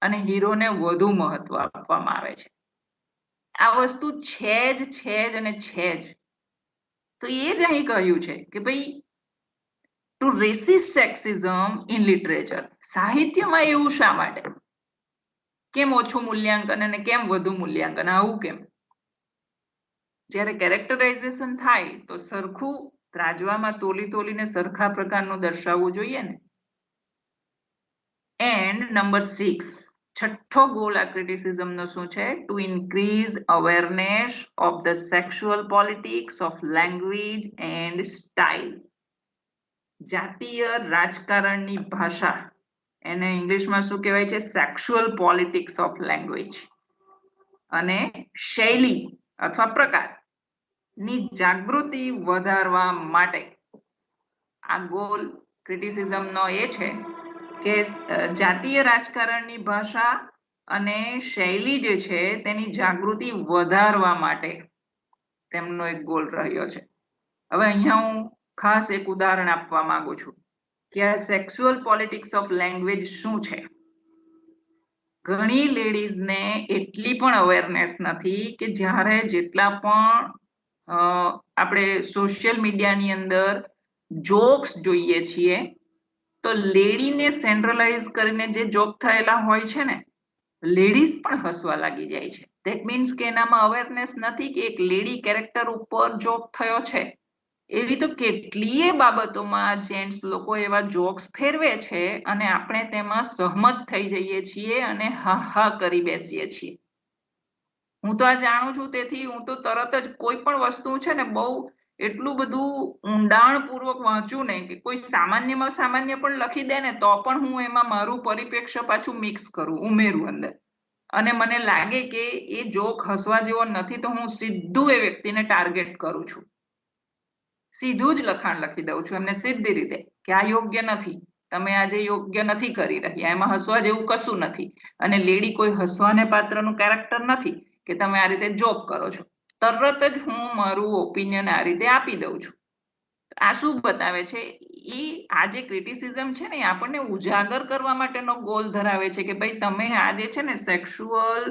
અને હીરોને વધુ મહત્વ આપવામાં આવે છે. આ વસ્તુ છે જ અને છે જ. તો એ જ અહીં કહ્યું છે કે ભાઈ ટુ રેસિસ્ટ સેક્સિઝમ ઇન લિટરેચર. સાહિત્યમાં એવું શા માટે? કેમ ઓછું મૂલ્યાંકન અને કેમ વધુ મૂલ્યાંકન? આવું કેમ? જ્યારે કેરેક્ટરાઇઝેશન થાય તો સરખું ત્રાજવામાં તોલીને સરખા પ્રકારનું દર્શાવવું જોઈએ ને. એન્ડ નંબર 6, છઠ્ઠો ગોલ આ ક્રિટિસિઝમનો શું છે? Two increase awareness of the sexual politics of language and style. જાતીય રાજકારણની ભાષા, એને ઇંગ્લિશમાં શું કહેવાય છે? સેક્સ્યુઅલ પોલિટિક્સ ઓફ લેંગ્વેજ, અને શૈલી અથવા પ્રકાર ની જાગૃતિ વધારવા માટે આ ગોલ ક્રિટિસિઝમનો એ છે કે જાતીય રાજકારણની ભાષા અને શૈલી જે છે તેની જાગૃતિ વધારવા માટે તેમનો એક ગોલ રહ્યો છે. હવે અહીંયા હું ખાસ એક ઉદાહરણ આપવા માંગુ છું કે આ સેક્સ્યુઅલ પોલિટિક્સ ઓફ લેંગ્વેજ શું છે. ઘણી લેડીઝને એટલી પણ અવેરનેસ નથી કે જ્યારે જેટલા પણ આપણે સોશિયલ મીડિયાની અંદર જોક્સ જોઈએ છીએ તો લેડીને સેન્ટ્રલાઇઝ કરીને જે જોક થયેલા હોય છે ને, લેડીઝ પણ હસવા લાગી જાય છે. ધેટ મીન્સ કે એનામાં અવેરનેસ નથી કે એક લેડી કેરેક્ટર ઉપર જોક થયો છે. એવી તો કેટલીય બાબતોમાં જેન્ટ્સ લોકો એવા જોક્સ ફેરવે છે અને આપણે તેમાં સહમત થઈ જઈએ છીએ અને હા હા કરી બેસીએ છીએ. હું તો આ જાણું છું, તેથી હું તો તરત જ કોઈ પણ વસ્તુ છે ને બહુ એટલું બધું ઊંડાણપૂર્વક વાંચું ને કે કોઈ સામાન્યમાં સામાન્ય પણ લખી દે ને તો પણ હું એમાં મારું પરિપ્રેક્ષ્ય પાછું મિક્સ કરું, ઉમેરું અંદર, અને મને લાગે કે એ જોક હસવા જેવો નથી તો હું સીધું એ વ્યક્તિને ટાર્ગેટ કરું છું, સીધું જ લખાણ લખી દઉં છું એમને સીધી રીતે કે આ યોગ્ય નથી, તમે આજે યોગ્ય નથી કરી રહ્યા, એમાં હસવા જેવું કશું નથી અને લેડી કોઈ હસવાને પાત્રનું કેરેક્ટર નથી કે તમે આ રીતે જોક કરો છો. તરત જ હું મારું ઓપિનિયન આ રીતે આપી દઉં છું. આ શું બતાવે છે? એ આ જે ક્રિટિસિઝમ છે ને એ આપણને ઉજાગર કરવા માટેનો ગોલ ધરાવે છે કે ભાઈ તમે આ જે છે ને સેક્સ્યુઅલ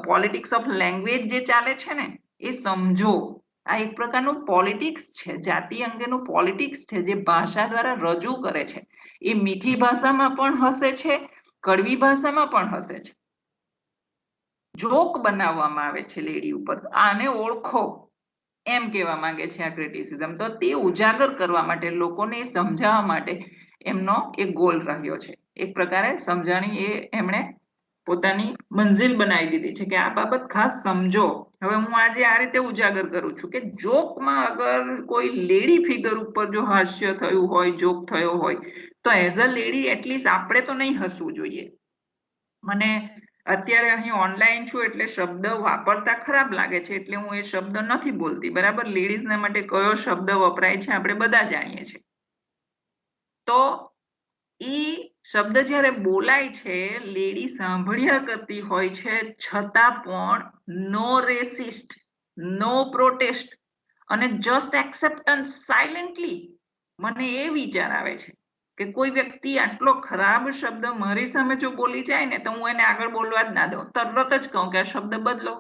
પોલિટિક્સ ઓફ લેંગ્વેજ જે ચાલે છે ને એ સમજો. આ એક પ્રકારનું પોલિટિક્સ છે, જાતિ અંગેનું પોલિટિક્સ છે જે ભાષા દ્વારા રજૂ કરે છે. એ મીઠી ભાષામાં પણ હસે છે, કડવી ભાષામાં પણ હસે છે. જોક બનાવવામાં આવે છે લેડી ઉપર, આને ઓળખો એમ કહેવા માંગે છે આ ક્રિટિસિઝમ. તો તે ઉજાગર કરવા માટે, લોકોને સમજાવવા માટે એમનો એક ગોલ રહ્યો છે. એક પ્રકારે સમજાણી એ એમણે પોતાની મંજિલ બનાવી દીધી છે કે આ બાબત ખાસ સમજો. હવે હું આજે આ રીતે ઉજાગર કરું છું કે જોકમાં અગર કોઈ લેડી ફિગર ઉપર જો હાસ્ય થયું હોય, જોક થયો હોય, તો એઝ અ લેડી એટલીસ્ટ આપણે તો નહીં હસવું જોઈએ. મને અત્યારે અહીં ઓનલાઈન છું એટલે શબ્દ વાપરતા ખરાબ લાગે છે એટલે હું એ શબ્દ નથી બોલતી, બરાબર? લેડીઝના માટે કયો શબ્દ વપરાય છે આપણે બધા જાણીએ છીએ. તો એ શબ્દ જ્યારે બોલાય છે, લેડી સાંભળ્યા કરતી હોય છે છતાં પણ નો રેસિસ્ટ, નો પ્રોટેસ્ટ અને જસ્ટ એક્સેપ્ટન્સ સાયલેન્ટલી. મને એ વિચાર આવે છે કે કોઈ વ્યક્તિ આટલો ખરાબ શબ્દ મારી સામે જો બોલી જાય ને તો હું એને આગળ બોલવા જ ના દઉં, તરત જ કહું કે આ શબ્દ બદલો.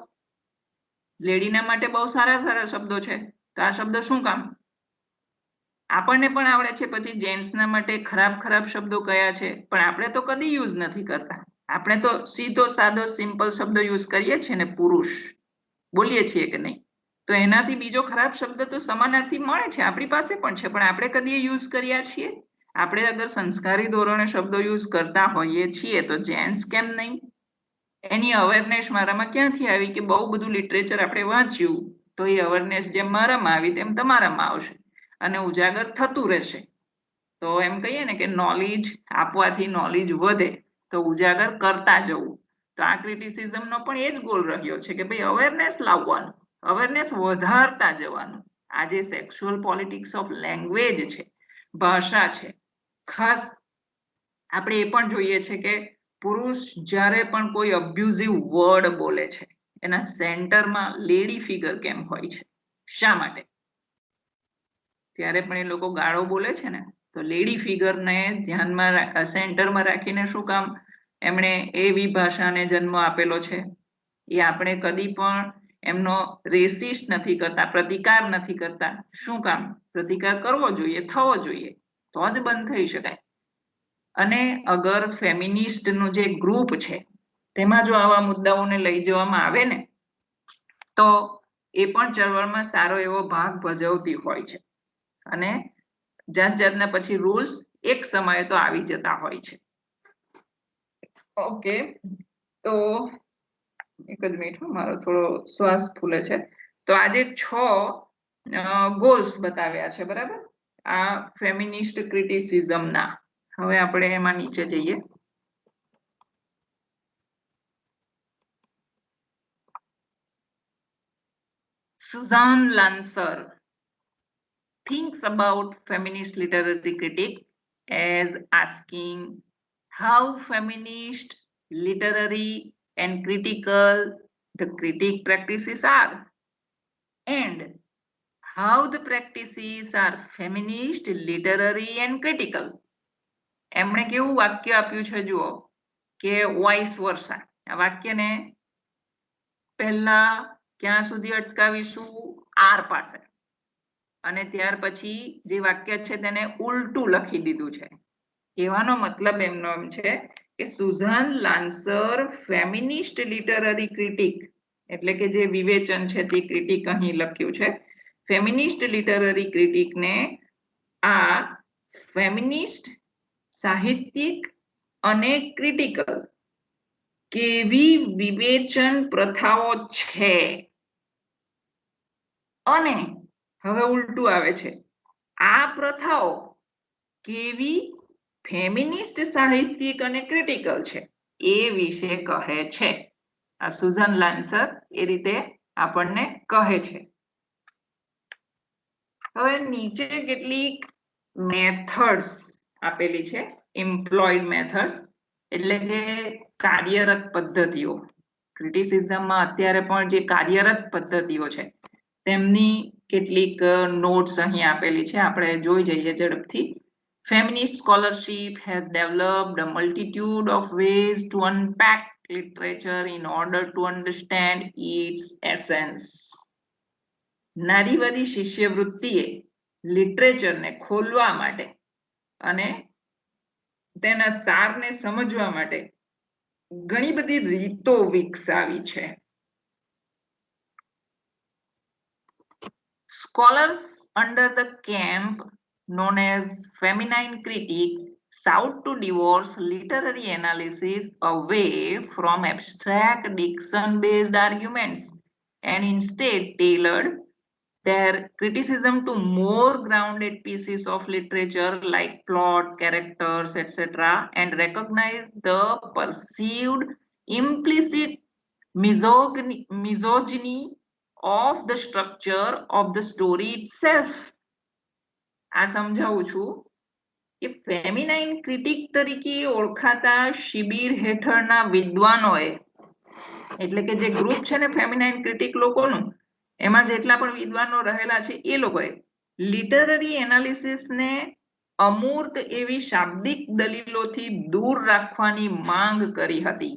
લેડીના માટે બહુ સારા સારા શબ્દો છે, તો આ શબ્દ શું કામ? આપણને પણ આવડે છે, પછી જેન્ટ્સના માટે ખરાબ ખરાબ શબ્દો કયા છે પણ આપણે તો કદી યુઝ નથી કરતા. આપણે તો સીધો સાદો સિમ્પલ શબ્દ યુઝ કરીએ છીએ ને, પુરુષ બોલીએ છીએ કે નહીં? તો એનાથી બીજો ખરાબ શબ્દ તો સમાનાર્થી મળે છે, આપણી પાસે પણ છે, પણ આપણે કદી યુઝ કર્યા છીએ? આપણે અગર સંસ્કારી ધોરણે શબ્દો યુઝ કરતા હોઈએ છીએ તો જેન્ટ્સ કેમ નહીં? એની અવેરનેસ મારામાં ક્યાંથી આવી કે બહુ બધું લિટરેચર આપણે વાંચ્યું તો એ અવેરનેસ જેમ મારામાં આવી તેમ તમારામાં આવશે અને ઉજાગર થતું રહેશે. તો એમ કહીએ ને કે નોલેજ આપવાથી નોલેજ વધે તો ઉજાગર કરતા જવું. તો આ ક્રિટિસિઝમનો પણ એ જ ગોલ રહ્યો છે કે ભાઈ અવેરનેસ લાવવાનું, અવેરનેસ વધારતા જવાનું. આ જે સેક્સ્યુઅલ પોલિટિક્સ ઓફ લેંગ્વેજ છે, ભાષા છે, ખાસ આપણે એ પણ જોઈએ છે કે પુરુષ જ્યારે પણ કોઈ અબ્યુઝિવ વર્ડ બોલે છે એના સેન્ટરમાં લેડી ફિગર કેમ હોય છે? શા માટે? ત્યારે પણ એ લોકો ગાળો બોલે છે ને, તો લેડી ફિગરને ધ્યાનમાં સેન્ટરમાં રાખીને શું કામ એમણે એવી ભાષાને જન્મ આપેલો છે? એ આપણે કદી પણ એમનો રેસિસ્ટ નથી કરતા, પ્રતિકાર નથી કરતા. શું કામ? પ્રતિકાર કરવો જોઈએ, થવો જોઈએ, તો જ બંધ થઈ શકાય. અને અગર ફેમિનિસ્ટનું જે ગ્રુપ છે તેમાં જો આવા મુદ્દાઓને લઈ જવામાં આવે ને તો એ પણ ચળવળમાં સારો એવો ભાગ ભજવતી હોય છે. અને જાત જાતના પછી રૂલ્સ એક સમયે તો આવી જતા હોય છે. ઓકે, તો એક જ મિનિટ, મારો થોડો શ્વાસ ફૂલે છે. તો આજે 6 ગોલ્સ બતાવ્યા છે, બરાબર, આ ફેમિનિસ્ટ ક્રિટિસિઝમના. હવે આપણે એમાં નીચે જઈએ. Sussanne લાન્સર thinks about feminist literary critique as asking how feminist literary and critical the critique practices are and how the practices are feminist literary and critical. એમણે કેવું વાક્ય આપ્યું છે જુઓ કે વાઇસ વર્સા. આ વાક્યને પહેલા ક્યાં સુધી અટકાવીશું? આર પાસે. અને ત્યાર પછી જે વાક્ય છે તેને ઉલટું લખી દીધું છે. કહેવાનો મતલબ એમનો એમ છે કે સુઝાન લાન્સર ફેમિનિસ્ટ લિટરરી ક્રિટિક, એટલે કે જે વિવેચન છે તે ક્રિટિક અહીં લખ્યું છે. ફેમિનિસ્ટ લિટરરી ક્રિટિકને આ ફેમિનિસ્ટ સાહિત્યિક અને ક્રિટિકલ કેવી વિવેચન પ્રથાઓ છે, અને હવે ઉલટું આવે છે, આ પ્રથાઓ કેવી ફેમિનિસ્ટ સાહિત્યિક અને ક્રિટિકલ છે એ વિશે કહે છે. આ સુઝાન લાન્સર એ રીતે આપણને કહે છે. હવે નીચે કેટલીક મેથડ્સ આપેલી છે, એમ્પ્લોયડ મેથડ્સ, એટલે કે કાર્યરત પદ્ધતિઓ. ક્રિટિસિઝમમાં અત્યારે પણ જે કાર્યરત પદ્ધતિઓ છે તેમની કેટલીક નોટ્સ અહીં આપેલી છે, આપણે જોઈ જઈએ ઝડપથી. Feminist scholarship has developed a multitude of ways to unpack literature in order to understand its essence. નારીવાદી શિષ્યવૃત્તિએ લિટરેચરને ખોલવા માટે અને તેના સારને સમજવા માટે ઘણી બધી રીતો વિકસાવી છે. Scholars under the camp known as feminine critique sought to divorce literary analysis away from abstract diction-based arguments and instead tailored their criticism to more grounded pieces of literature like plot, characters, etc., and recognize the perceived implicit misogyny of the structure of the story itself. આ સમજાવું છું કે feminine critic તરીકે ઓળખાતા શિબિર હેઠળના વિદ્વાનોએ, એટલે કે જે ગ્રુપ છે ને ફેમિનાઇન ક્રિટિક લોકોનું, એમાં જેટલા પણ વિદ્વાનો રહેલા છે એ લોકોએ લિટરરી એનાલિસિસને અમૂર્ત એવી શાબ્દિક દલીલોથી દૂર રાખવાની માંગ કરી હતી.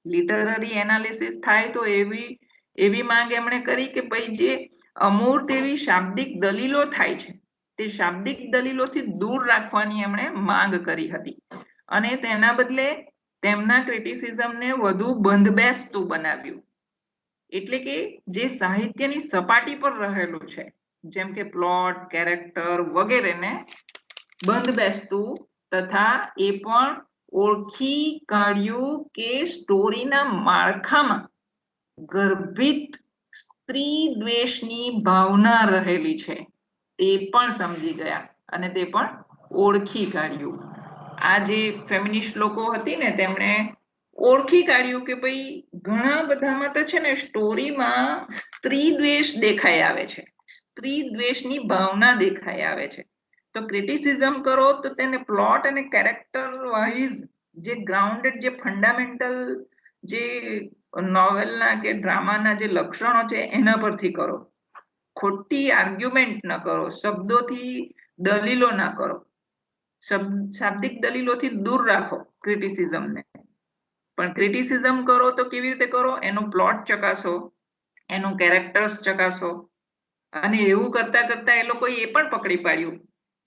લિટરરી એનાલિસિસ થાય તો એવી માંગ એમણે કરી કે ભાઈ જે અમૂર્ત એવી શાબ્દિક દલીલો થાય છે તે શાબ્દિક દલીલોથી દૂર રાખવાની એમણે માંગ કરી હતી, અને તેના બદલે તેમના ક્રિટિસિઝમને વધુ બંધબેસતું બનાવ્યું. એટલે કે જે સાહિત્યની સપાટી પર રહેલું છે, જેમ કે પ્લોટ, કેરેક્ટર વગેરેને બંધબેસતું તથા એ પણ ઓળખી કાઢ્યું કે સ્ટોરીના માળખામાં ગર્ભિત સ્ત્રી દ્વેષની ભાવના રહેલી છે તે પણ સમજી ગયા અને તે પણ ઓળખી કાઢ્યું. આ જે ફેમિનિસ્ટ લોકો હતી ને તેમણે ઓળખી કાઢ્યું કે ભાઈ ઘણા બધામાં તો છે ને સ્ટોરીમાં સ્ત્રી દ્વેષ દેખાઈ આવે છે, સ્ત્રી દ્વેષની ભાવના દેખાઈ આવે છે. તો ક્રિટિસિઝમ કરો તો તેને પ્લોટ અને કેરેક્ટર વાઇઝ જે ગ્રાઉન્ડેડ જે ફંડામેન્ટલ જે નોવેલના કે ડ્રામાના જે લક્ષણો છે એના પરથી કરો. ખોટી આર્ગ્યુમેન્ટ ન કરો, શબ્દોથી દલીલો ના કરો, શાબ્દિક દલીલોથી દૂર રાખો ક્રિટિસિઝમને. પણ ક્રિટિસિઝમ કરો તો કેવી રીતે કરો, એનો પ્લોટ ચકાસો, એનું કેરેક્ટર્સ ચકાસો. અને એવું કરતા કરતા એ લોકોએ એ પણ પકડી પાડ્યું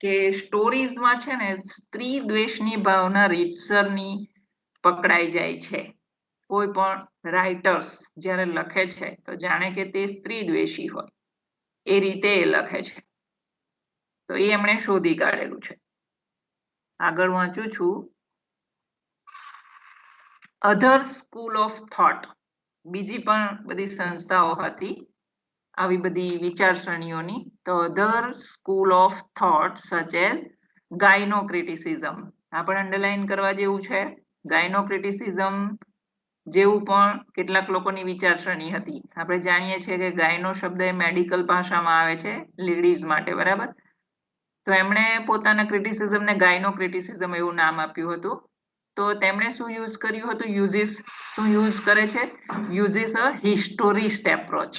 કે સ્ટોરીઝમાં છે ને સ્ત્રી દ્વેષની ભાવના રીતસરની પકડાઈ જાય છે. કોઈ પણ રાઇટર્સ જ્યારે લખે છે તો જાણે કે તે સ્ત્રી દ્વેષી હોય એ રીતે એ લખે છે. તો એ એમણે શોધી કાઢેલું છે. આગળ વાંચું છું. અધર સ્કૂલ ઓફ થોટ, બીજી પણ બધી સંસ્થાઓ હતી આવી બધી વિચારસરણીઓની. તો other school of thought such as gynocriticism, આપણે અંડરલાઈન કરવા જેવું છે. ગાયનો ક્રિટિસિઝમ જેવું પણ કેટલાક લોકોની વિચારસરણી હતી. આપણે જાણીએ છીએ કે ગાયનો શબ્દ એ મેડિકલ ભાષામાં આવે છે લેડીઝ માટે, બરાબર. તો એમણે પોતાના ક્રિટિસિઝમને ગાયનો ક્રિટિસિઝમ એવું નામ આપ્યું હતું. તો તેમણે શું યુઝ કર્યું હતું, શું યુઝ કરે છે, યુઝિસ અ હિસ્ટોરિસ્ટ એપ્રોચ.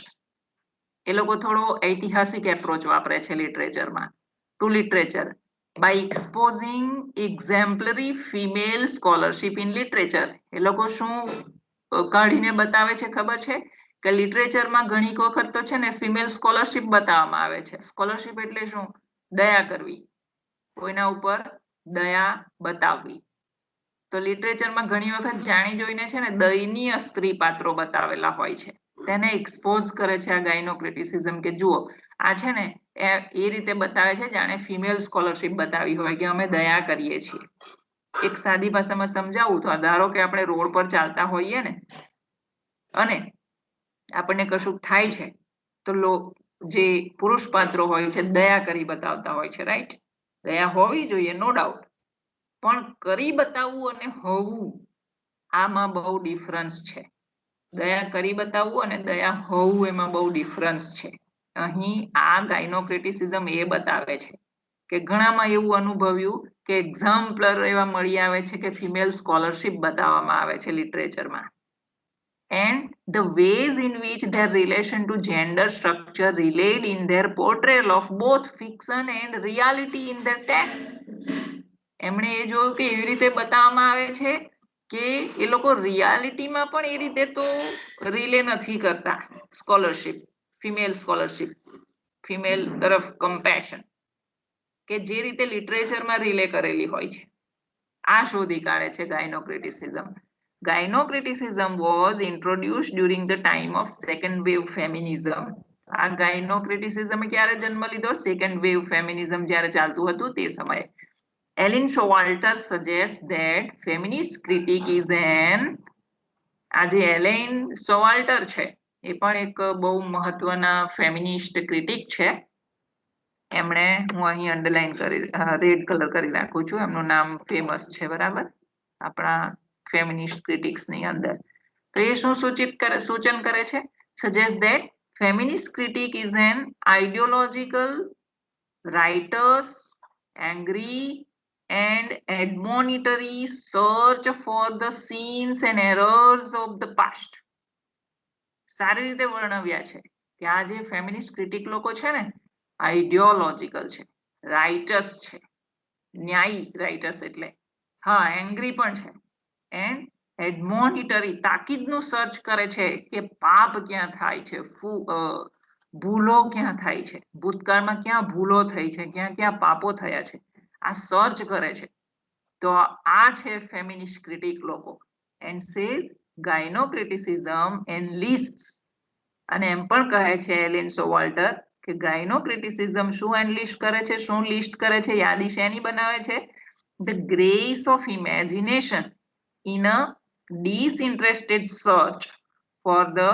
એ લોકો થોડો ઐતિહાસિક એપ્રોચ વાપરે છે લિટરેચરમાં, to literature, by exposing exemplary female scholarship in literature. એ લોકો શું કાઢીને બતાવે છે ખબર છે કે લિટરેચરમાં ઘણી વખત તો છે ને ફિમેલ સ્કોલરશિપ બતાવવામાં આવે છે. સ્કોલરશિપ એટલે શું, દયા કરવી, કોઈના ઉપર દયા બતાવવી. તો લિટરેચરમાં ઘણી વખત જાણી જોઈને છે ને દયનીય સ્ત્રી પાત્રો બતાવેલા હોય છે. તેને એક્સપોઝ કરે છે આ ગાયનો ક્રિટિસિઝમ કે જુઓ આ છે ને એ રીતે બતાવે છે જાણે ફિમેલ સ્કોલરશિપ બતાવી હોય કે અમે દયા કરીએ છીએ. એક સાદી ભાષામાં સમજાવું તો ધારો કે આપણે રોડ પર ચાલતા હોઈએ ને અને આપણને કશું થાય છે તો જે પુરુષ પાત્રો હોય છે દયા કરી બતાવતા હોય છે, રાઈટ. દયા હોવી જોઈએ, નો ડાઉટ. પણ કરી બતાવવું અને હોવું આમાં બહુ ડિફરન્સ છે. દયા કરી બતાવવું અને દયા હોવું એમાં બહુ ડિફરન્સ છે. અહીં આ ગાયનો ક્રિટિસિઝમ એ બતાવે છે કે ઘણામાં એવું અનુભવ્યું કે એક્ઝામ્પલર એવા મળી આવે છે કે ફિમેલ સ્કોલરશિપ બતાવવામાં આવે છે લિટરેચરમાં. And the ways in which their relation to gender structure relayed in their portrayal of both fiction and reality in their text. એમણે એ જોયું કે એવી રીતે બતાવવામાં આવે છે કે એ લોકો રિયાલિટીમાં પણ એ રીતે તો રિલે નથી કરતા સ્કોલરશિપ, ફિમેલ સ્કોલરશિપ, ફિમેલ તરફ કમ્પેશન, કે જે રીતે લિટરેચરમાં રિલે કરેલી હોય છે. આ શોધી કાઢે છે gynocriticism. Gynocriticism was introduced during the time of second wave feminism. આ ગાયનો ક્રિટિસિઝમ ક્યારે જન્મ લીધો, સેકન્ડ વેવ ફેમિનિઝમ જ્યારે ચાલતું હતું તે સમયે. Ellen Showalter suggests that feminist critique is an, આજે એલેન સોવાલ્ટર છે એ પણ એક બહુ મહત્વના ફેમિનિસ્ટ ક્રિટિક છે. એમણે, હું અહીં અંડરલાઈન કરી રેડ કલર કરી નાખું છું, એમનું નામ ફેમસ છે, બરાબર, આપણા ફેમિનિસ્ટ ક્રિટિક્સની અંદર. તો એ શું સૂચન કરે છે, suggest that feminist critic is an ideological writers angry and admonitory search for the sins and errors of the past. સારી રીતે વર્ણવ્યા છે કે આ જે ફેમિનિસ્ટ ક્રિટિક લોકો છે ને આઇડિયોલોજિકલ છે, રાઇટર્સ છે, ન્યાયી રાઇટર્સ એટલે, હા એંગ્રી પણ છે, એન્ડ એડમોનિટરી તાકીદનું સર્ચ કરે છે કે પાપ ક્યાં થાય છે, ભૂલો ક્યાં થાય છે, ભૂતકાળમાં ક્યાં ભૂલો થઈ છે, ક્યાં ક્યાં પાપો થયા છે, આ સર્ચ કરે છે. તો આ છે ફેમિનિસ્ટ ક્રિટિક લોકો. એન્ડ સેઝ ગાયનો ક્રિટિસિઝમ એનલિસ્ટ્સ, અને એમ પણ કહે છે એલેન સોવાલ્ટર કે ગાયનો ક્રિટિસિઝમ શું એનલિસ્ટ કરે છે, શું લિસ્ટ કરે છે, યાદી શેની બનાવે છે, the grace of imagination in a disinterested search for the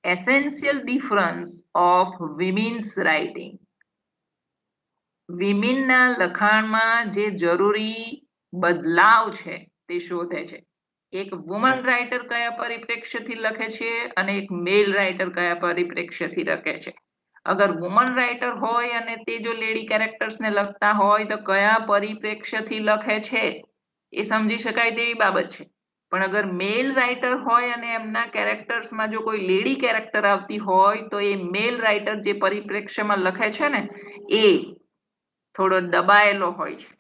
essential difference of women's writing. વિમિનના લખાણમાં જે જરૂરી બદલાવ છે તે શોધે છે. એક વુમન રાઇટર કયા પરિપ્રેક્ષ્યથી લખે છે અને એક મેલ રાઇટર કયા પરિપ્રેક્ષ્યથી લખે છે. અગર વુમન રાઇટર હોય અને તે જો લેડી કેરેક્ટર્સને લખતા હોય તો કયા પરિપ્રેક્ષ્યથી લખે છે એ સમજી શકાય તેવી બાબત છે. પણ અગર મેલ રાઇટર હોય અને એમના કેરેક્ટર્સમાં જો કોઈ લેડી કેરેક્ટર આવતી હોય તો એ મેલ રાઇટર જે પરિપ્રેક્ષ્યમાં લખે છે ને એ થોડો દબાયેલો હોય છે.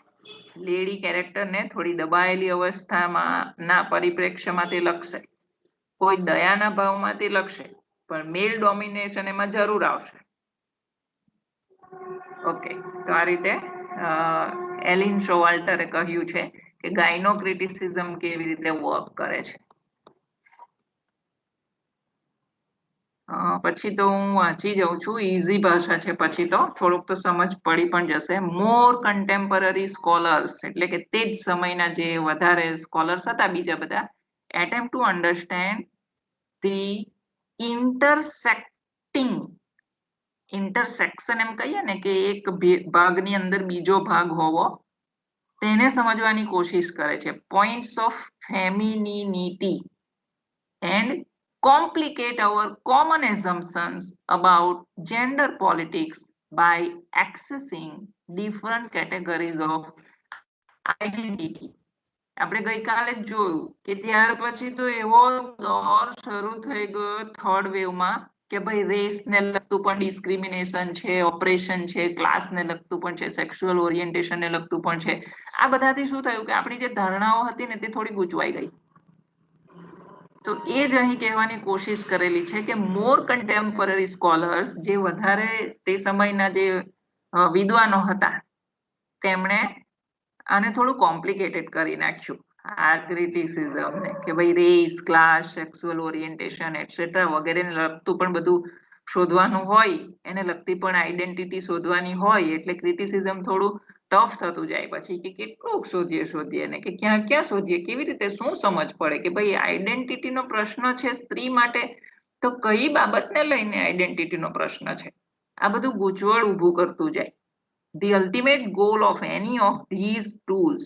લેડી કેરેક્ટરને થોડી દબાયેલી અવસ્થામાં ના પરિપ્રેક્ષ્યમાં તે લખશે. કોઈ દયાના ભાવમાં તે લખશે, પણ મેલ ડોમિનેશન એમાં જરૂર આવશે. ઓકે, તો આ રીતે એલિન શોવાલ્ટરે કહ્યું છે કે ગાયનો ક્રિટિસિઝમ કેવી રીતે વર્ક કરે છે. પછી તો હું વાંચી જાઉં છું, ઈઝી ભાષા છે, પછી તો થોડુંક તો સમજ પડી પણ જશે. મોર કન્ટેમ્પરરી સ્કોલર્સ એટલે કે તે જ સમયના જે વધારે સ્કોલર્સ હતા બીજા બધા, attempt to understand the intersection એમ કહીએ ને કે એક ભાગની અંદર બીજો ભાગ હોવો, તેને સમજવાની કોશિશ કરે છે. Points of femininity and complicate our common assumptions about gender politics by accessing different categories of identity. આપણે ગઈકાલે જ જોયું કે ત્યાર પછી તો એવો દોર શરૂ થઈ ગયો થર્ડ વેવમાં કે ભાઈ રેસને લગતું પણ ડિસ્ક્રિમિનેશન છે, ઓપરેશન છે, ક્લાસને લગતું પણ છે, સેક્સ્યુઅલ ઓરિએન્ટેશનને લગતું પણ છે. આ બધાથી શું થયું કે આપણી જે ધારણાઓ હતી ને તે થોડી ગૂંચવાઈ ગઈ. તો એ જ અહીં કહેવાની કોશિશ કરેલી છે કે મોર કન્ટેમ્પરરી સ્કોલર્સ, જે વધારે તે સમયના જે વિદ્વાનો હતા, તેમણે આને થોડું કોમ્પ્લિકેટેડ કરી નાખ્યું આ ક્રિટિસિઝમને કે ભાઈ race, class, sexual orientation etcetera વગેરેને લગતું પણ બધું શોધવાનું હોય, એને લગતી પણ આઈડેન્ટિટી શોધવાની હોય, એટલે ક્રિટિસિઝમ થોડું ટફ થતું જાય પછી કે કેટલું શોધીએ ને કે ક્યાં શોધીએ, કેવી રીતે શું સમજ પડે કે ભાઈ આઈડેન્ટિટીનો પ્રશ્ન છે સ્ત્રી માટે, તો કઈ બાબતને લઈને આઈડેન્ટિટીનો પ્રશ્ન છે. આ બધું ગૂંચવણ ઊભું કરતું જાય. The ultimate goal of any of these tools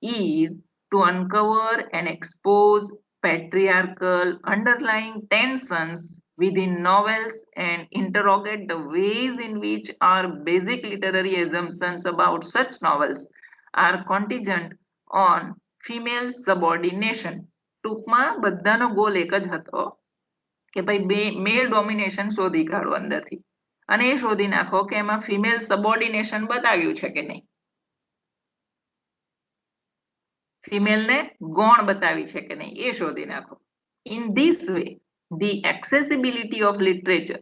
is to uncover and expose patriarchal underlying tensions within novels and interrogate the ways in which our basic literary assumptions about such novels are contingent on female subordination. ટૂંકમાં બધાનો goal એક જ હતો કે ભાઈ મેલ domination શોધી કાઢો અંદરથી, અને એ શોધી નાખો કે એમાં ફિમેલ સબોર્ડિનેશન બતાવ્યું છે કે નહીં, ફિમેલને ગૌણ બતાવી છે કે નહીં, એ શોધી નાખો. In this way the accessibility of literature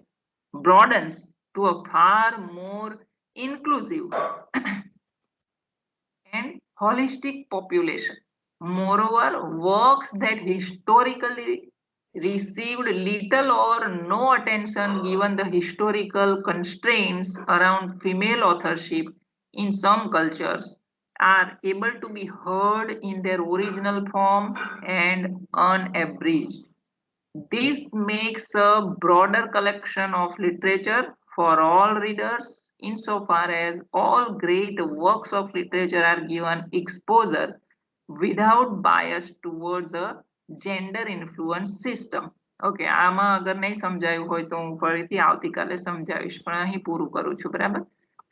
broadens to a far more inclusive and holistic population. Moreover, works that historically received little or no attention given the historical constraints around female authorship in some cultures are able to be heard in their original form and unabridged. This makes a broader collection of literature for all readers insofar as all great works of literature are given exposure without bias towards a gender influence system. Okay, આમાં અગર નહીં સમજાયું હોય તો હું ફરીથી આવતીકાલે સમજાવીશ, પણ અહીં પૂરું કરું છું. બરાબર,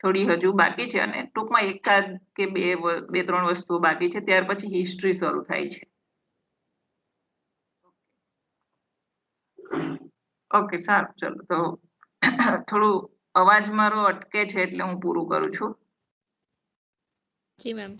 થોડી હજુ બાકી છે અને ટૂંકમાં એકાદ કે બે ત્રણ વસ્તુઓ બાકી છે, ત્યાર પછી હિસ્ટ્રી શરૂ થાય છે. ઓકે, સારું, ચલો. તો થોડું અવાજ મારો અટકે છે એટલે હું પૂરું કરું છું. જી મેમ.